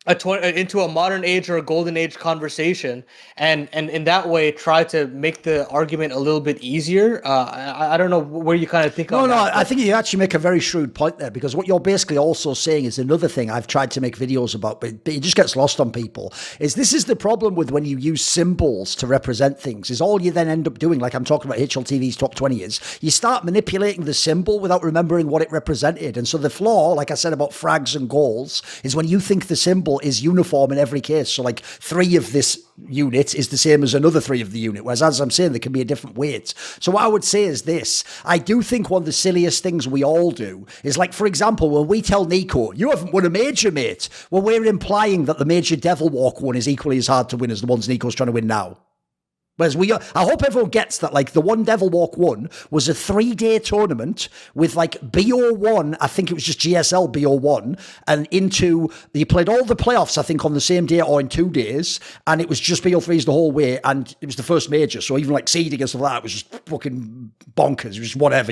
a modern age or a golden age conversation, and in that way try to make the argument a little bit easier. I don't know where you kind of think on that. No, I think you actually make a very shrewd point there, because what you're basically also saying is another thing I've tried to make videos about, but it just gets lost on people, is this is the problem with when you use symbols to represent things, is all you then end up doing, like I'm talking about HLTV's top 20 is, you start manipulating the symbol without remembering what it represented. And so the flaw, like I said about frags and goals, is when you think the symbol is uniform in every case. So like 3 of this unit is the same as another 3 of the unit, whereas as I'm saying, there can be a different weight. So what I would say is this: I do think one of the silliest things we all do is, like, for example, when we tell Nico, you haven't won a major, mate, well, we're implying that the major Devil Walk one is equally as hard to win as the ones Nico's trying to win now. Whereas I hope everyone gets that, like, the one Devil Walk 1 was a 3-day tournament with, like, BO1, I think it was just GSL BO1, and you played all the playoffs, I think, on the same day or in 2 days, and it was just BO3s the whole way, and it was the first major, so even, like, seeding and stuff like that, it was just fucking bonkers, it was just whatever,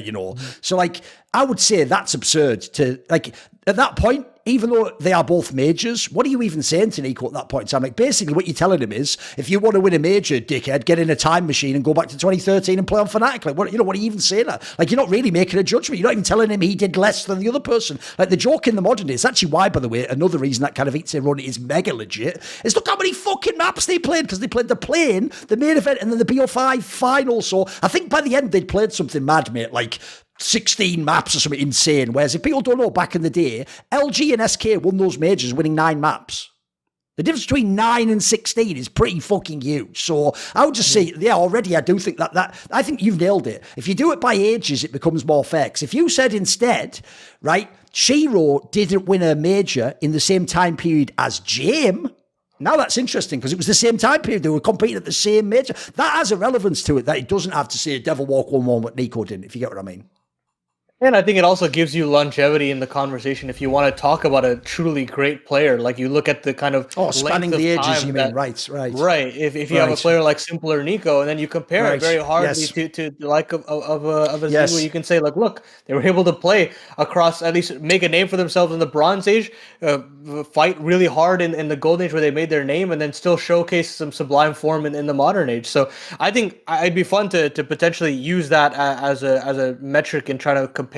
So, like, I would say that's absurd to, like, at that point, even though they are both majors, what are you even saying to Nico at that point in time? Like, basically what you're telling him is, if you want to win a major, dickhead, get in a time machine and go back to 2013 and play on Fnatic. Like, what are you even saying that? Like, you're not really making a judgment. You're not even telling him he did less than the other person. Like, the joke in the modern day, it's actually why, by the way, another reason that kind of eats a run is mega legit, is look how many fucking maps they played, because they played the plane, the main event, and then the BO5 final. So I think by the end they'd played something mad, mate, like 16 maps or something insane. Whereas if people don't know, back in the day, LG and SK won those majors winning 9 maps. The difference between 9 and 16 is pretty fucking huge. So I would just say, already I do think that I think you've nailed it. If you do it by ages, it becomes more fair. 'Cause if you said instead, right, Shiro didn't win a major in the same time period as Jame, now that's interesting, because it was the same time period. They were competing at the same major. That has a relevance to it that it doesn't have to say Devil Walk 1-1 what Nico didn't, if you get what I mean. And I think it also gives you longevity in the conversation if you want to talk about a truly great player. Like, you look at the kind of spanning the ages, you mean, right. Right. If you have a player like Simpler Nico, and then you compare it very hardly to the like of a Ziwu, you can say, like, look, they were able to play across, at least make a name for themselves in the Bronze Age, fight really hard in the Golden Age where they made their name, and then still showcase some sublime form in the Modern Age. So I think it'd be fun to potentially use that as a metric and try to comparing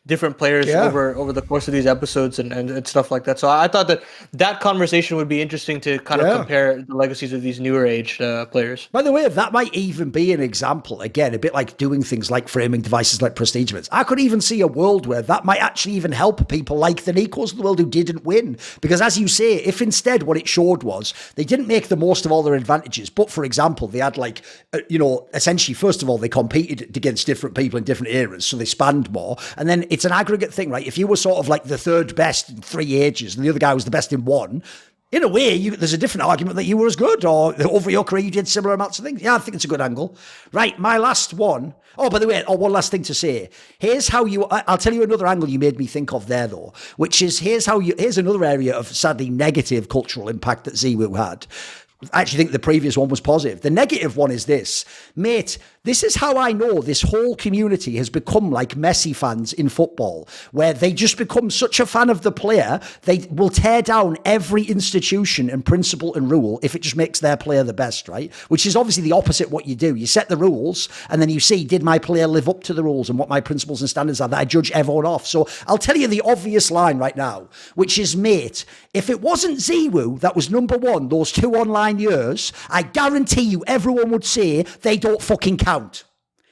different players over the course of these episodes and stuff like that. So I thought that conversation would be interesting to kind of compare the legacies of these newer age players. By the way, that might even be an example, again, a bit like doing things like framing devices like prestige events. I could even see a world where that might actually even help people like the Nikos of the world who didn't win. Because as you say, if instead what it showed was they didn't make the most of all their advantages, but for example, they had essentially, first of all, they competed against different people in different eras, so they spanned more. And then it's an aggregate thing, right? If you were sort of like the third best in 3 ages and the other guy was the best in 1, in a way, there's a different argument that you were as good, or over your career you did similar amounts of things. Yeah, I think it's a good angle. Right, my last one. Oh, by the way, one last thing to say. Here's how I'll tell you another angle you made me think of there, though, which is here's another area of sadly negative cultural impact that Ziwu had. I actually think the previous one was positive. The negative one is this. Mate, this is how I know this whole community has become like Messi fans in football, where they just become such a fan of the player, they will tear down every institution and principle and rule if it just makes their player the best, right? Which is obviously the opposite what you do. You set the rules, and then you see, did my player live up to the rules and what my principles and standards are, that I judge everyone off. So I'll tell you the obvious line right now, which is, mate, if it wasn't Ziwu that was number 1 those 2 online years, I guarantee you everyone would say they don't fucking count.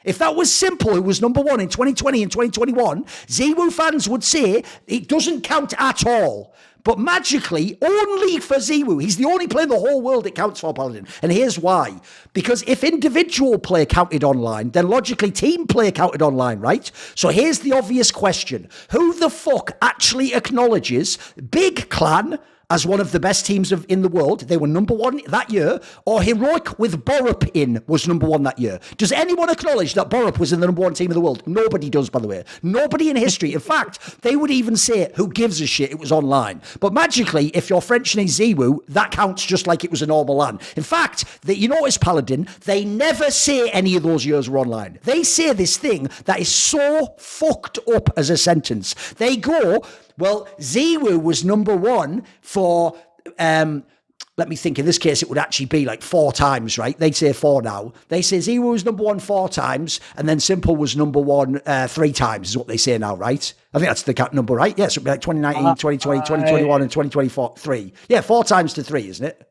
If that was Simple, who was number 1 in 2020 and 2021, Ziwu fans would say it doesn't count at all. But magically, only for Ziwu, he's the only player in the whole world it counts for, Paladin. And here's why. Because if individual play counted online, then logically team play counted online, right? So here's the obvious question. Who the fuck actually acknowledges Big Clan as one of the best teams in the world? They were number 1 that year. Or Heroic with Borup in was number 1 that year. Does anyone acknowledge that Borup was in the number 1 team of the world? Nobody does, by the way. Nobody in history. In fact, they would even say, who gives a shit, it was online. But magically, if you're French and Ziwu, that counts just like it was a normal LAN. In fact, you notice, Paladin, they never say any of those years were online. They say this thing that is so fucked up as a sentence. They go, well, Ziwu was number 1 for, let me think, in this case, it would actually be like 4 times, right? They'd say 4 now. They say Ziwu was number 1 4 times, and then Simple was number 1 3 times, is what they say now, right? I think that's the number, right? Yes, it would be like 2019, 2020, 2021, and 2024, 3. Yeah, 4 times to 3, isn't it?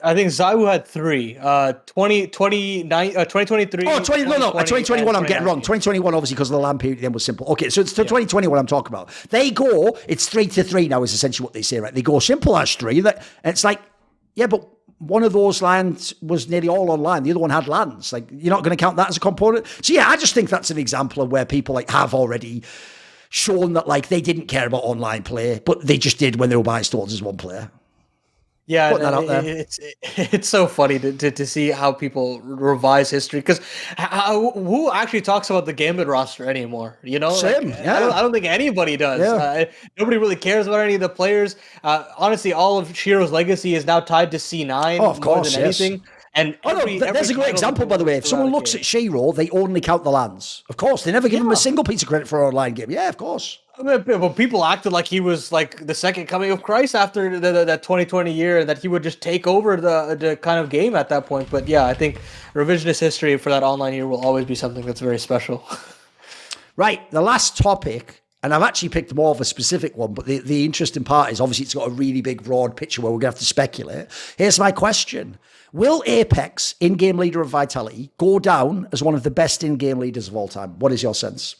I think Ziwu had 3. 2023. Oh, 2021, I'm getting wrong. 2021, obviously, because of the LAN period then was Simple. Okay, so it's 2021 I'm talking about. They go, it's 3 to 3 now is essentially what they say, right? They go, Simple has 3. And it's like, yeah, but one of those LANs was nearly all online. The other one had LANs. Like, you're not going to count that as a component. So yeah, I just think that's an example of where people like have already shown that like they didn't care about online play, but they just did when they were biased towards as one player. Yeah, it's so funny to see how people revise history, because who actually talks about the Gambit roster anymore? You know, same. Like, yeah. I don't think anybody does. Yeah. Nobody really cares about any of the players. Honestly, all of Shiro's legacy is now tied to C9 of course, more than anything. And there's a great example, by the way. If someone looks at Shiro, they only count the LANs. Of course, they never give him a single piece of credit for an online game. Yeah, of course. I mean, well, people acted like he was like the second coming of Christ after that 2020 year, and that he would just take over the kind of game at that point. But yeah, I think revisionist history for that online year will always be something that's very special. Right, the last topic, and I've actually picked more of a specific one, but the interesting part is obviously it's got a really big, broad picture where we're going to have to speculate. Here's my question. Will apEX, in-game leader of Vitality, go down as one of the best in-game leaders of all time? What is your sense?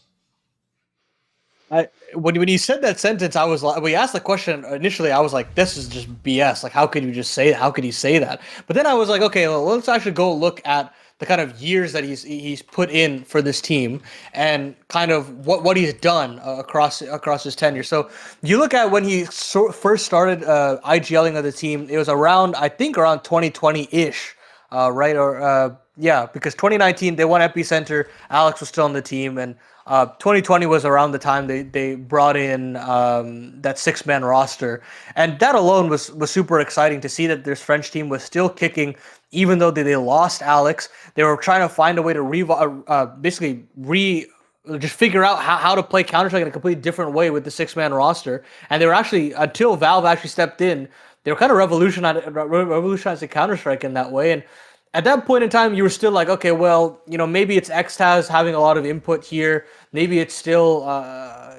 When you said that sentence, I was like, we asked the question initially. I was like, this is just BS. Like, how could you just say? How could he say that? But then I was like, okay, well, let's actually go look at the kind of years that he's put in for this team and kind of what he's done across his tenure. So you look at when he first started IGLing of the team, it was around 2020-ish, right? Or yeah, because 2019 they won Epicenter. Alex was still on the team, and 2020 was around the time they brought in that 6-man roster, and that alone was super exciting to see that this French team was still kicking, even though they lost Alex. They were trying to find a way to just figure out how to play Counter-Strike in a completely different way with the 6-man roster, and they were actually, until Valve actually stepped in, they were kind of revolutionizing Counter-Strike in that way. And at that point in time, you were still like, okay, well, maybe it's Xtaz having a lot of input here. Maybe it's still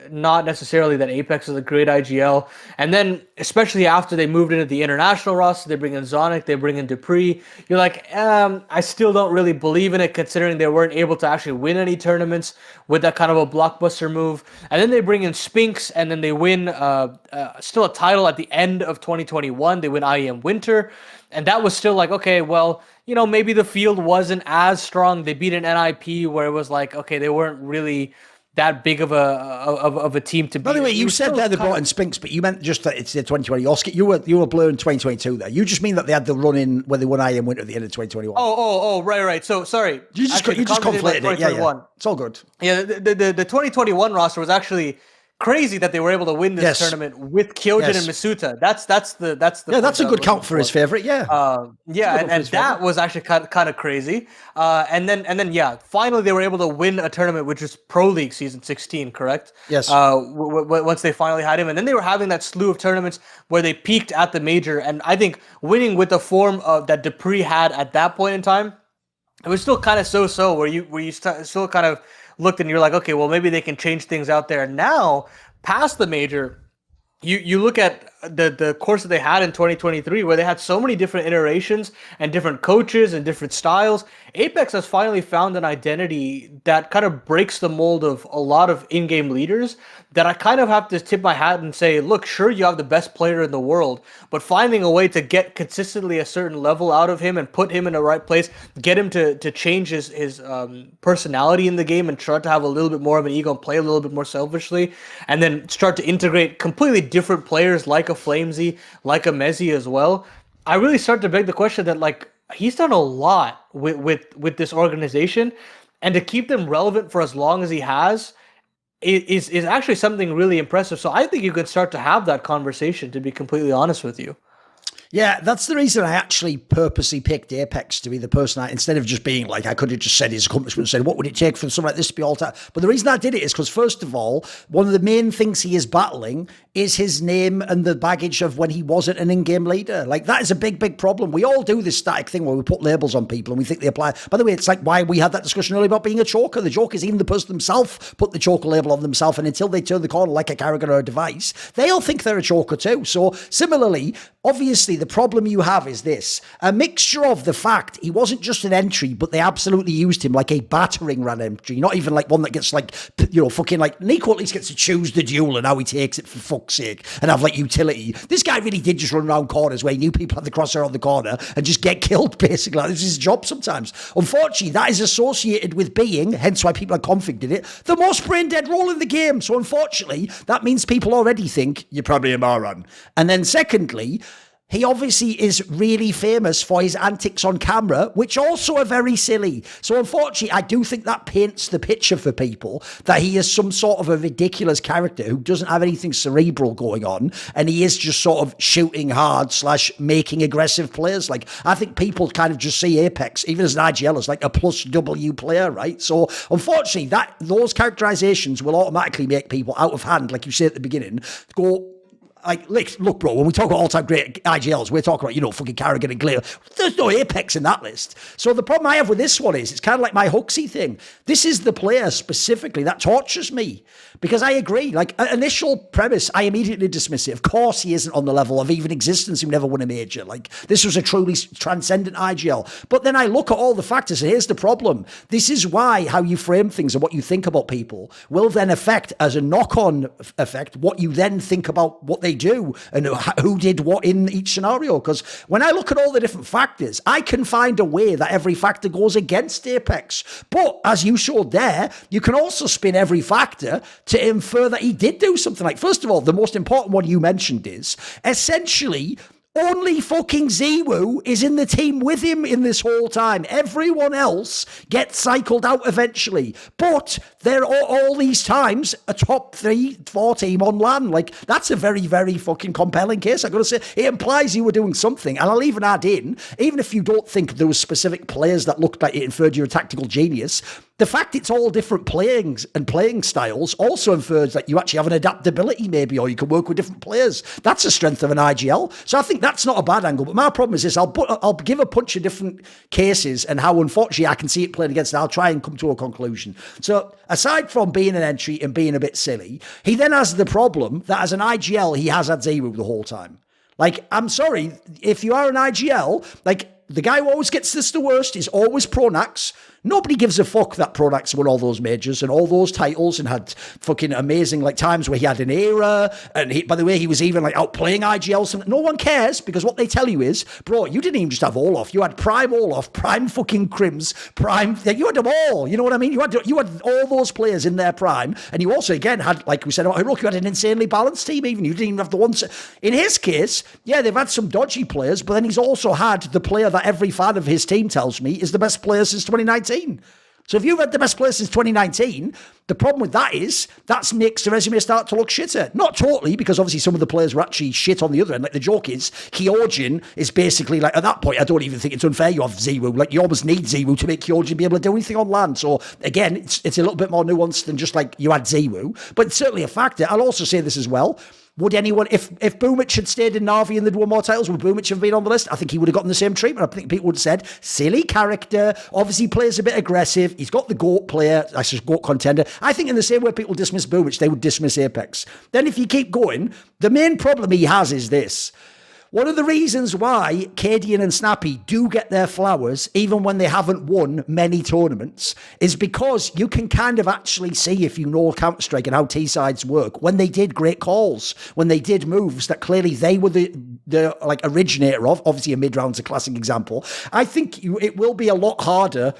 not necessarily that apEX is a great IGL. And then, especially after they moved into the international roster, they bring in Zonic, they bring in Dupree. You're like, I still don't really believe in it, considering they weren't able to actually win any tournaments with that kind of a blockbuster move. And then they bring in Spinks, and then they win still a title at the end of 2021. They win IEM Winter. And that was still like, okay, well, maybe the field wasn't as strong. They beat an NIP where it was like, okay, they weren't really that big of a team to beat. By the way, you said they brought in Spinks, but you meant just that it's the 2020 Oscar. You were blurring 2022 there. You just mean that they had the run in where they won IM Winter at the end of 2021. Oh, right. So sorry, you just conflated it. Yeah, it's all good. Yeah, the 2021 roster was actually crazy that they were able to win this tournament with Kyojin and Masuta. That's that's a good count for his favorite. Yeah, and that was actually kind of crazy. And then finally they were able to win a tournament, which was Pro League season 16, correct? Yes. Once they finally had him, and then they were having that slew of tournaments where they peaked at the major, and I think winning with the form of that Dupree had at that point in time, it was still kind of so where you still kind of looked and you're like, okay, well, maybe they can change things out there. Now, past the major, you look at the course that they had in 2023, where they had so many different iterations and different coaches and different styles. apEX has finally found an identity that kind of breaks the mold of a lot of in-game leaders, that I kind of have to tip my hat and say, look, sure, you have the best player in the world, but finding a way to get consistently a certain level out of him and put him in the right place, get him to change his personality in the game and try to have a little bit more of an ego and play a little bit more selfishly, and then start to integrate completely different players like a Flamesy, like a Mezzy as well. I really start to beg the question that, like, he's done a lot with this organization, and to keep them relevant for as long as he has is actually something really impressive. So I think you could start to have that conversation, to be completely honest with you. Yeah, that's the reason I actually purposely picked apEX to be the person instead of just being like, I could have just said his accomplishment and said, what would it take for something like this to be all time? But the reason I did it is because, first of all, one of the main things he is battling is his name and the baggage of when he wasn't an in-game leader. Like, that is a big, big problem. We all do this static thing where we put labels on people and we think they apply. By the way, it's like why we had that discussion earlier about being a choker. The joke is even the person themselves put the choker label on themselves, and until they turn the corner like a Carrigan or a device, they all think they're a choker too. So similarly, obviously, the problem you have is this: a mixture of the fact he wasn't just an entry, but they absolutely used him like a battering ram entry, not even like one that gets like, fucking like Nico at least gets to choose the duel and how he takes it, for fuck's sake, and have like utility. This guy really did just run around corners where he knew people had the crosshair on the corner and just get killed, basically. Like, this is his job sometimes. Unfortunately, that is associated with being, hence why people are configured it, the most brain dead role in the game. So unfortunately, that means people already think you're probably a moron. And then secondly, He obviously is really famous for his antics on camera, which also are very silly. So unfortunately, I do think that paints the picture for people that he is some sort of a ridiculous character who doesn't have anything cerebral going on, and he is just sort of shooting hard / making aggressive players. Like, I think people kind of just see apEX, even as an IGL, as like a plus W player, right? So unfortunately, those characterizations will automatically make people out of hand, like you said at the beginning, go... Like, look, bro, when we talk about all-time great IGLs, we're talking about, fucking Carrigan and Glare. There's no apEX in that list. So the problem I have with this one is, it's kind of like my Huxley thing. This is the player specifically that tortures me. Because I agree, like, initial premise, I immediately dismiss it. Of course he isn't on the level of even existence who never won a major. Like, this was a truly transcendent IGL. But then I look at all the factors, and here's the problem. This is why how you frame things and what you think about people will then affect, as a knock-on effect, what you then think about what they do and who did what in each scenario. Because when I look at all the different factors, I can find a way that every factor goes against apEX. But as you showed there, you can also spin every factor to infer that he did do something. Like, first of all, the most important one you mentioned is essentially only fucking Ziwu is in the team with him in this whole time. Everyone else gets cycled out eventually. But they're all these times a top 3-4 team on LAN. Like, that's a very, very fucking compelling case. I gotta say, it implies you were doing something. And I'll even add in, even if you don't think there was specific players that looked like it inferred you're a tactical genius, the fact it's all different playing styles also infers that you actually have an adaptability maybe, or you can work with different players. That's a strength of an IGL. So I think that's not a bad angle. But my problem is this: I'll give a bunch of different cases and how unfortunately I can see it playing against it. I'll try and come to a conclusion. So aside from being an entry and being a bit silly, he then has the problem that as an IGL, he has had Ziwu the whole time. Like, I'm sorry, if you are an IGL, like, the guy who always gets this the worst is always Pronax. Nobody gives a fuck that Pronax won all those majors and all those titles and had fucking amazing like times where he had an era. And he, by the way, he was even like outplaying IGL. No one cares, because what they tell you is, bro, you didn't even just have Olaf. You had Prime Olaf, Prime fucking Crims, Prime. You had them all. You know what I mean? You had all those players in their prime. And you also, again, had, like we said about Hiroki, you had an insanely balanced team even. You didn't even have the ones. In his case, yeah, they've had some dodgy players, but then he's also had the player that every fan of his team tells me is the best player since 2019. So if you've had the best player since 2019, the problem with that is that makes the resume start to look shitter. Not totally, because obviously some of the players were actually shit on the other end. Like, the joke is, Kyojin is basically like, at that point, I don't even think it's unfair you have Ziwu. Like, you almost need Ziwu to make Kyojin be able to do anything on land. So again, it's a little bit more nuanced than just like you had Ziwu, but it's certainly a factor. I'll also say this as well. Would anyone, if Boomich had stayed in Na'Vi and they'd won more titles, would Boomich have been on the list? I think he would have gotten the same treatment. I think people would have said, silly character, obviously plays a bit aggressive, he's got the GOAT player, that's just GOAT contender. I think in the same way people dismiss Boomich, they would dismiss apEX. Then if you keep going, the main problem he has is this. One of the reasons why Cadian and Snappy do get their flowers, even when they haven't won many tournaments, is because you can kind of actually see, if you know Counter-Strike and how T-sides work, when they did great calls, when they did moves that clearly they were the like originator of. Obviously, a mid-round's a classic example. I think it will be a lot harder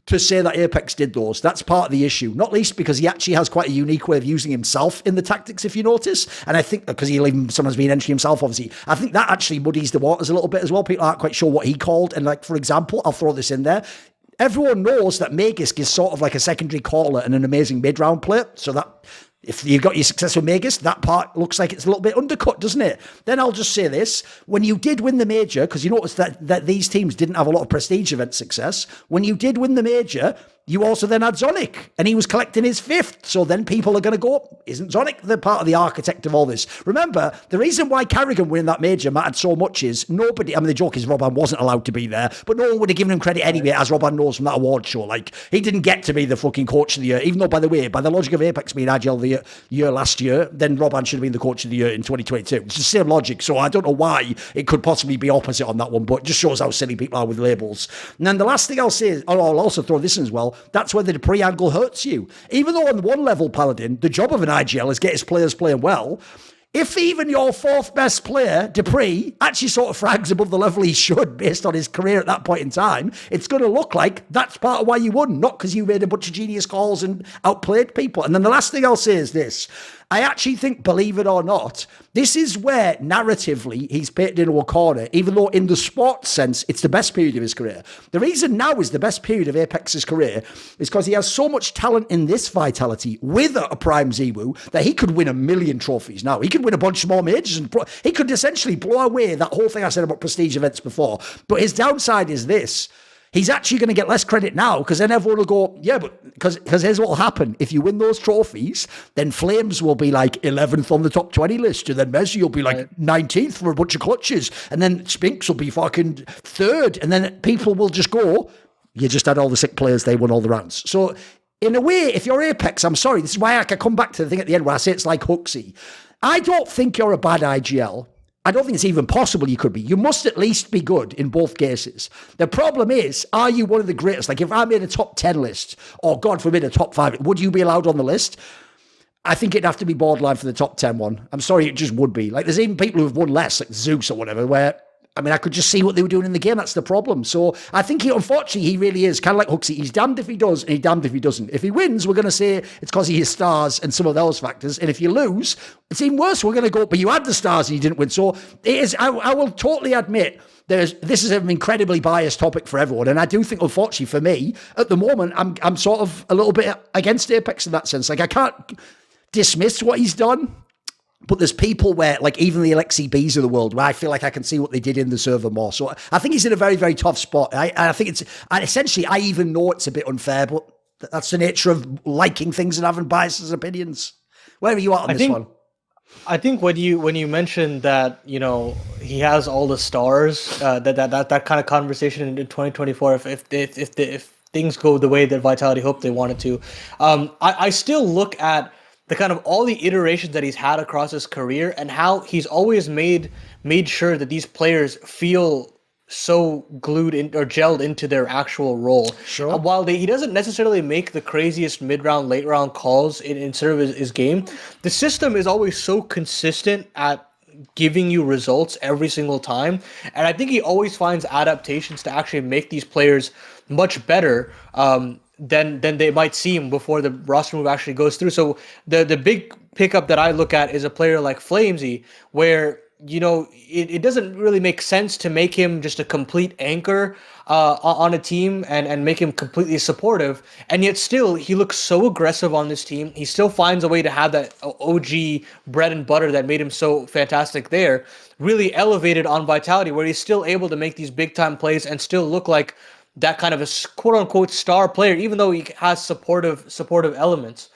to say that apEX did those. That's part of the issue, not least because he actually has quite a unique way of using himself in the tactics, if you notice. And I think because he'll even sometimes be an entry himself, obviously, I think that actually muddies the waters a little bit as well. People aren't quite sure what he called. And like, for example, I'll throw this in there. Everyone knows that Magisk is sort of like a secondary caller and an amazing mid-round player. So that if you've got your success with Magisk, that part looks like it's a little bit undercut, doesn't it? Then I'll just say this. When you did win the major, because you noticed that these teams didn't have a lot of prestige event success, when you did win the major, you also then had Zonic, and he was collecting his 5th. So then people are going to go, isn't Zonic the part of the architect of all this? Remember, the reason why Carrigan winning that major mattered so much is nobody, I mean, the joke is Robban wasn't allowed to be there, but no one would have given him credit anyway, as Robban knows from that award show. Like, he didn't get to be the fucking coach of the year, even though, by the way, by the logic of apEX being IGL of the year last year, then Robban should have been the coach of the year in 2022. It's the same logic. So I don't know why it could possibly be opposite on that one, but it just shows how silly people are with labels. And then the last thing I'll say is, I'll also throw this in as well, that's where the Dupree angle hurts you. Even though on one level, Paladin, the job of an IGL is get his players playing well, if even your 4th best player, Dupree, actually sort of frags above the level he should based on his career at that point in time, it's going to look like that's part of why you won, not because you made a bunch of genius calls and outplayed people. And then the last thing I'll say is this. I actually think, believe it or not, this is where narratively he's painted into a corner, even though in the sports sense, it's the best period of his career. The reason now is the best period of apEX's career is because he has so much talent in this vitality with a prime Ziwu that he could win 1 million trophies now. He could win a bunch more majors and he could essentially blow away that whole thing I said about prestige events before. But his downside is this. He's actually going to get less credit now because then everyone will go, yeah, but because here's what will happen. If you win those trophies, then Flames will be like 11th on the top 20 list. And then Messi will be like 19th for a bunch of clutches. And then Spinks will be fucking 3rd. And then people will just go, you just had all the sick players, they won all the rounds. So in a way, if you're apEX, I'm sorry, this is why I can come back to the thing at the end where I say it's like Huxley. I don't think you're a bad IGL. I don't think it's even possible you could be. You must at least be good in both cases. The problem is, are you one of the greatest? Like if I made a top 10 list, or God forbid a top 5, would you be allowed on the list? I think it'd have to be borderline for the top 10 one. I'm sorry, it just would be. Like there's even people who've won less, like Zeus or whatever, where I mean, I could just see what they were doing in the game. That's the problem. So I think unfortunately, he really is kind of like Huxley. He's damned if he does and he's damned if he doesn't. If he wins, we're going to say it's because he has stars and some of those factors. And if you lose, it's even worse. We're going to go, but you had the stars and you didn't win. So it is, I will totally admit this is an incredibly biased topic for everyone. And I do think, unfortunately for me, at the moment, I'm sort of a little bit against apEX in that sense. Like I can't dismiss what he's done. But there's people where, like even the Alexi Bs of the world, where I feel like I can see what they did in the server more. So I think he's in a very, very tough spot. I think essentially, I even know it's a bit unfair, but that's the nature of liking things and having biases and opinions. Where are you at on this one? I think when you mentioned that, you know, he has all the stars, that kind of conversation in 2024, if things go the way that Vitality hoped they wanted to, I still look at the kind of all the iterations that he's had across his career and how he's always made sure that these players feel so glued in or gelled into their actual role. Sure. While he doesn't necessarily make the craziest mid-round, late-round calls in sort of his game, the system is always so consistent at giving you results every single time. And I think he always finds adaptations to actually make these players much better than they might seem before the roster move actually goes through. So the big pickup that I look at is a player like Flamesy, where, you know, it doesn't really make sense to make him just a complete anchor on a team and make him completely supportive. And yet still, he looks so aggressive on this team. He still finds a way to have that OG bread and butter that made him so fantastic there, really elevated on Vitality, where he's still able to make these big time plays and still look like that kind of a quote-unquote star player, even though he has supportive elements.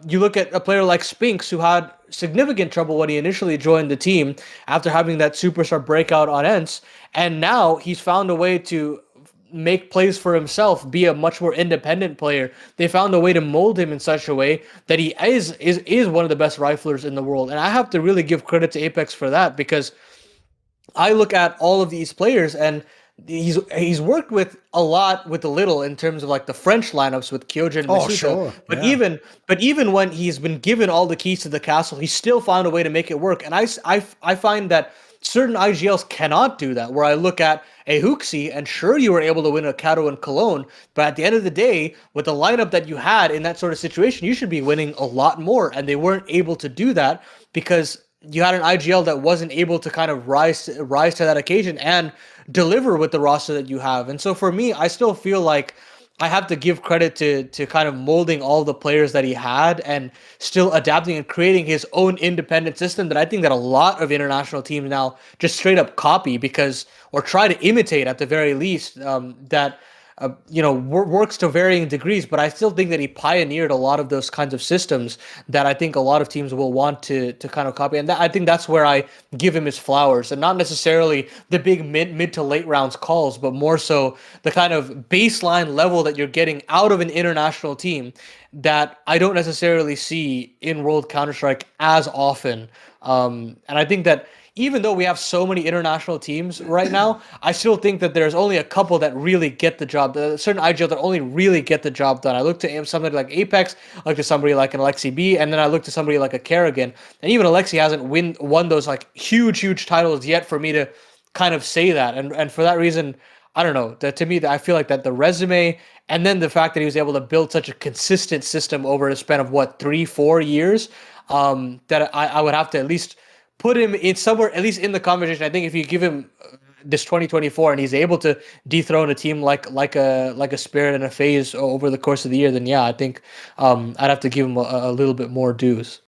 You look at a player like Spinks, who had significant trouble when he initially joined the team after having that superstar breakout on ENCE, and now he's found a way to make plays for himself, be a much more independent player. They found a way to mold him in such a way that he is one of the best riflers in the world. And I have to really give credit to apEX for that, because I look at all of these players and he's worked with a lot with the little in terms of like the French lineups with Kyojin and Masuta. Sure. But even when he's been given all the keys to the castle, he still found a way to make it work. And I find that certain IGLs cannot do that, where I look at a Huxi, and sure, you were able to win a Kato and Cologne, but at the end of the day, with the lineup that you had in that sort of situation, you should be winning a lot more. And they weren't able to do that because you had an IGL that wasn't able to kind of rise to that occasion and deliver with the roster that you have. And so for me, I still feel like I have to give credit to kind of molding all the players that he had and still adapting and creating his own independent system that I think that a lot of international teams now just straight up copy or try to imitate at the very least, works to varying degrees. But I still think that he pioneered a lot of those kinds of systems that I think a lot of teams will want to kind of copy. And I think that's where I give him his flowers, and not necessarily the big mid to late rounds calls, but more so the kind of baseline level that you're getting out of an international team that I don't necessarily see in World Counter-Strike as often. And I think that even though we have so many international teams right now, I still think that there's only a couple that really get the job done. Certain IGL that only really get the job done. I look to somebody like apEX, I look to somebody like an Alexi B, and then I look to somebody like a Kerrigan. And even Alexi hasn't won those like huge titles yet for me to kind of say that. And for that reason, I don't know. To me, I feel like that the resume and then the fact that he was able to build such a consistent system over a span of what 3-4 years, that I would have to at least put him in somewhere, at least in the conversation. I think if you give him this 2024 and he's able to dethrone a team like a Spirit and a FaZe over the course of the year, then yeah, I think I'd have to give him a little bit more dues.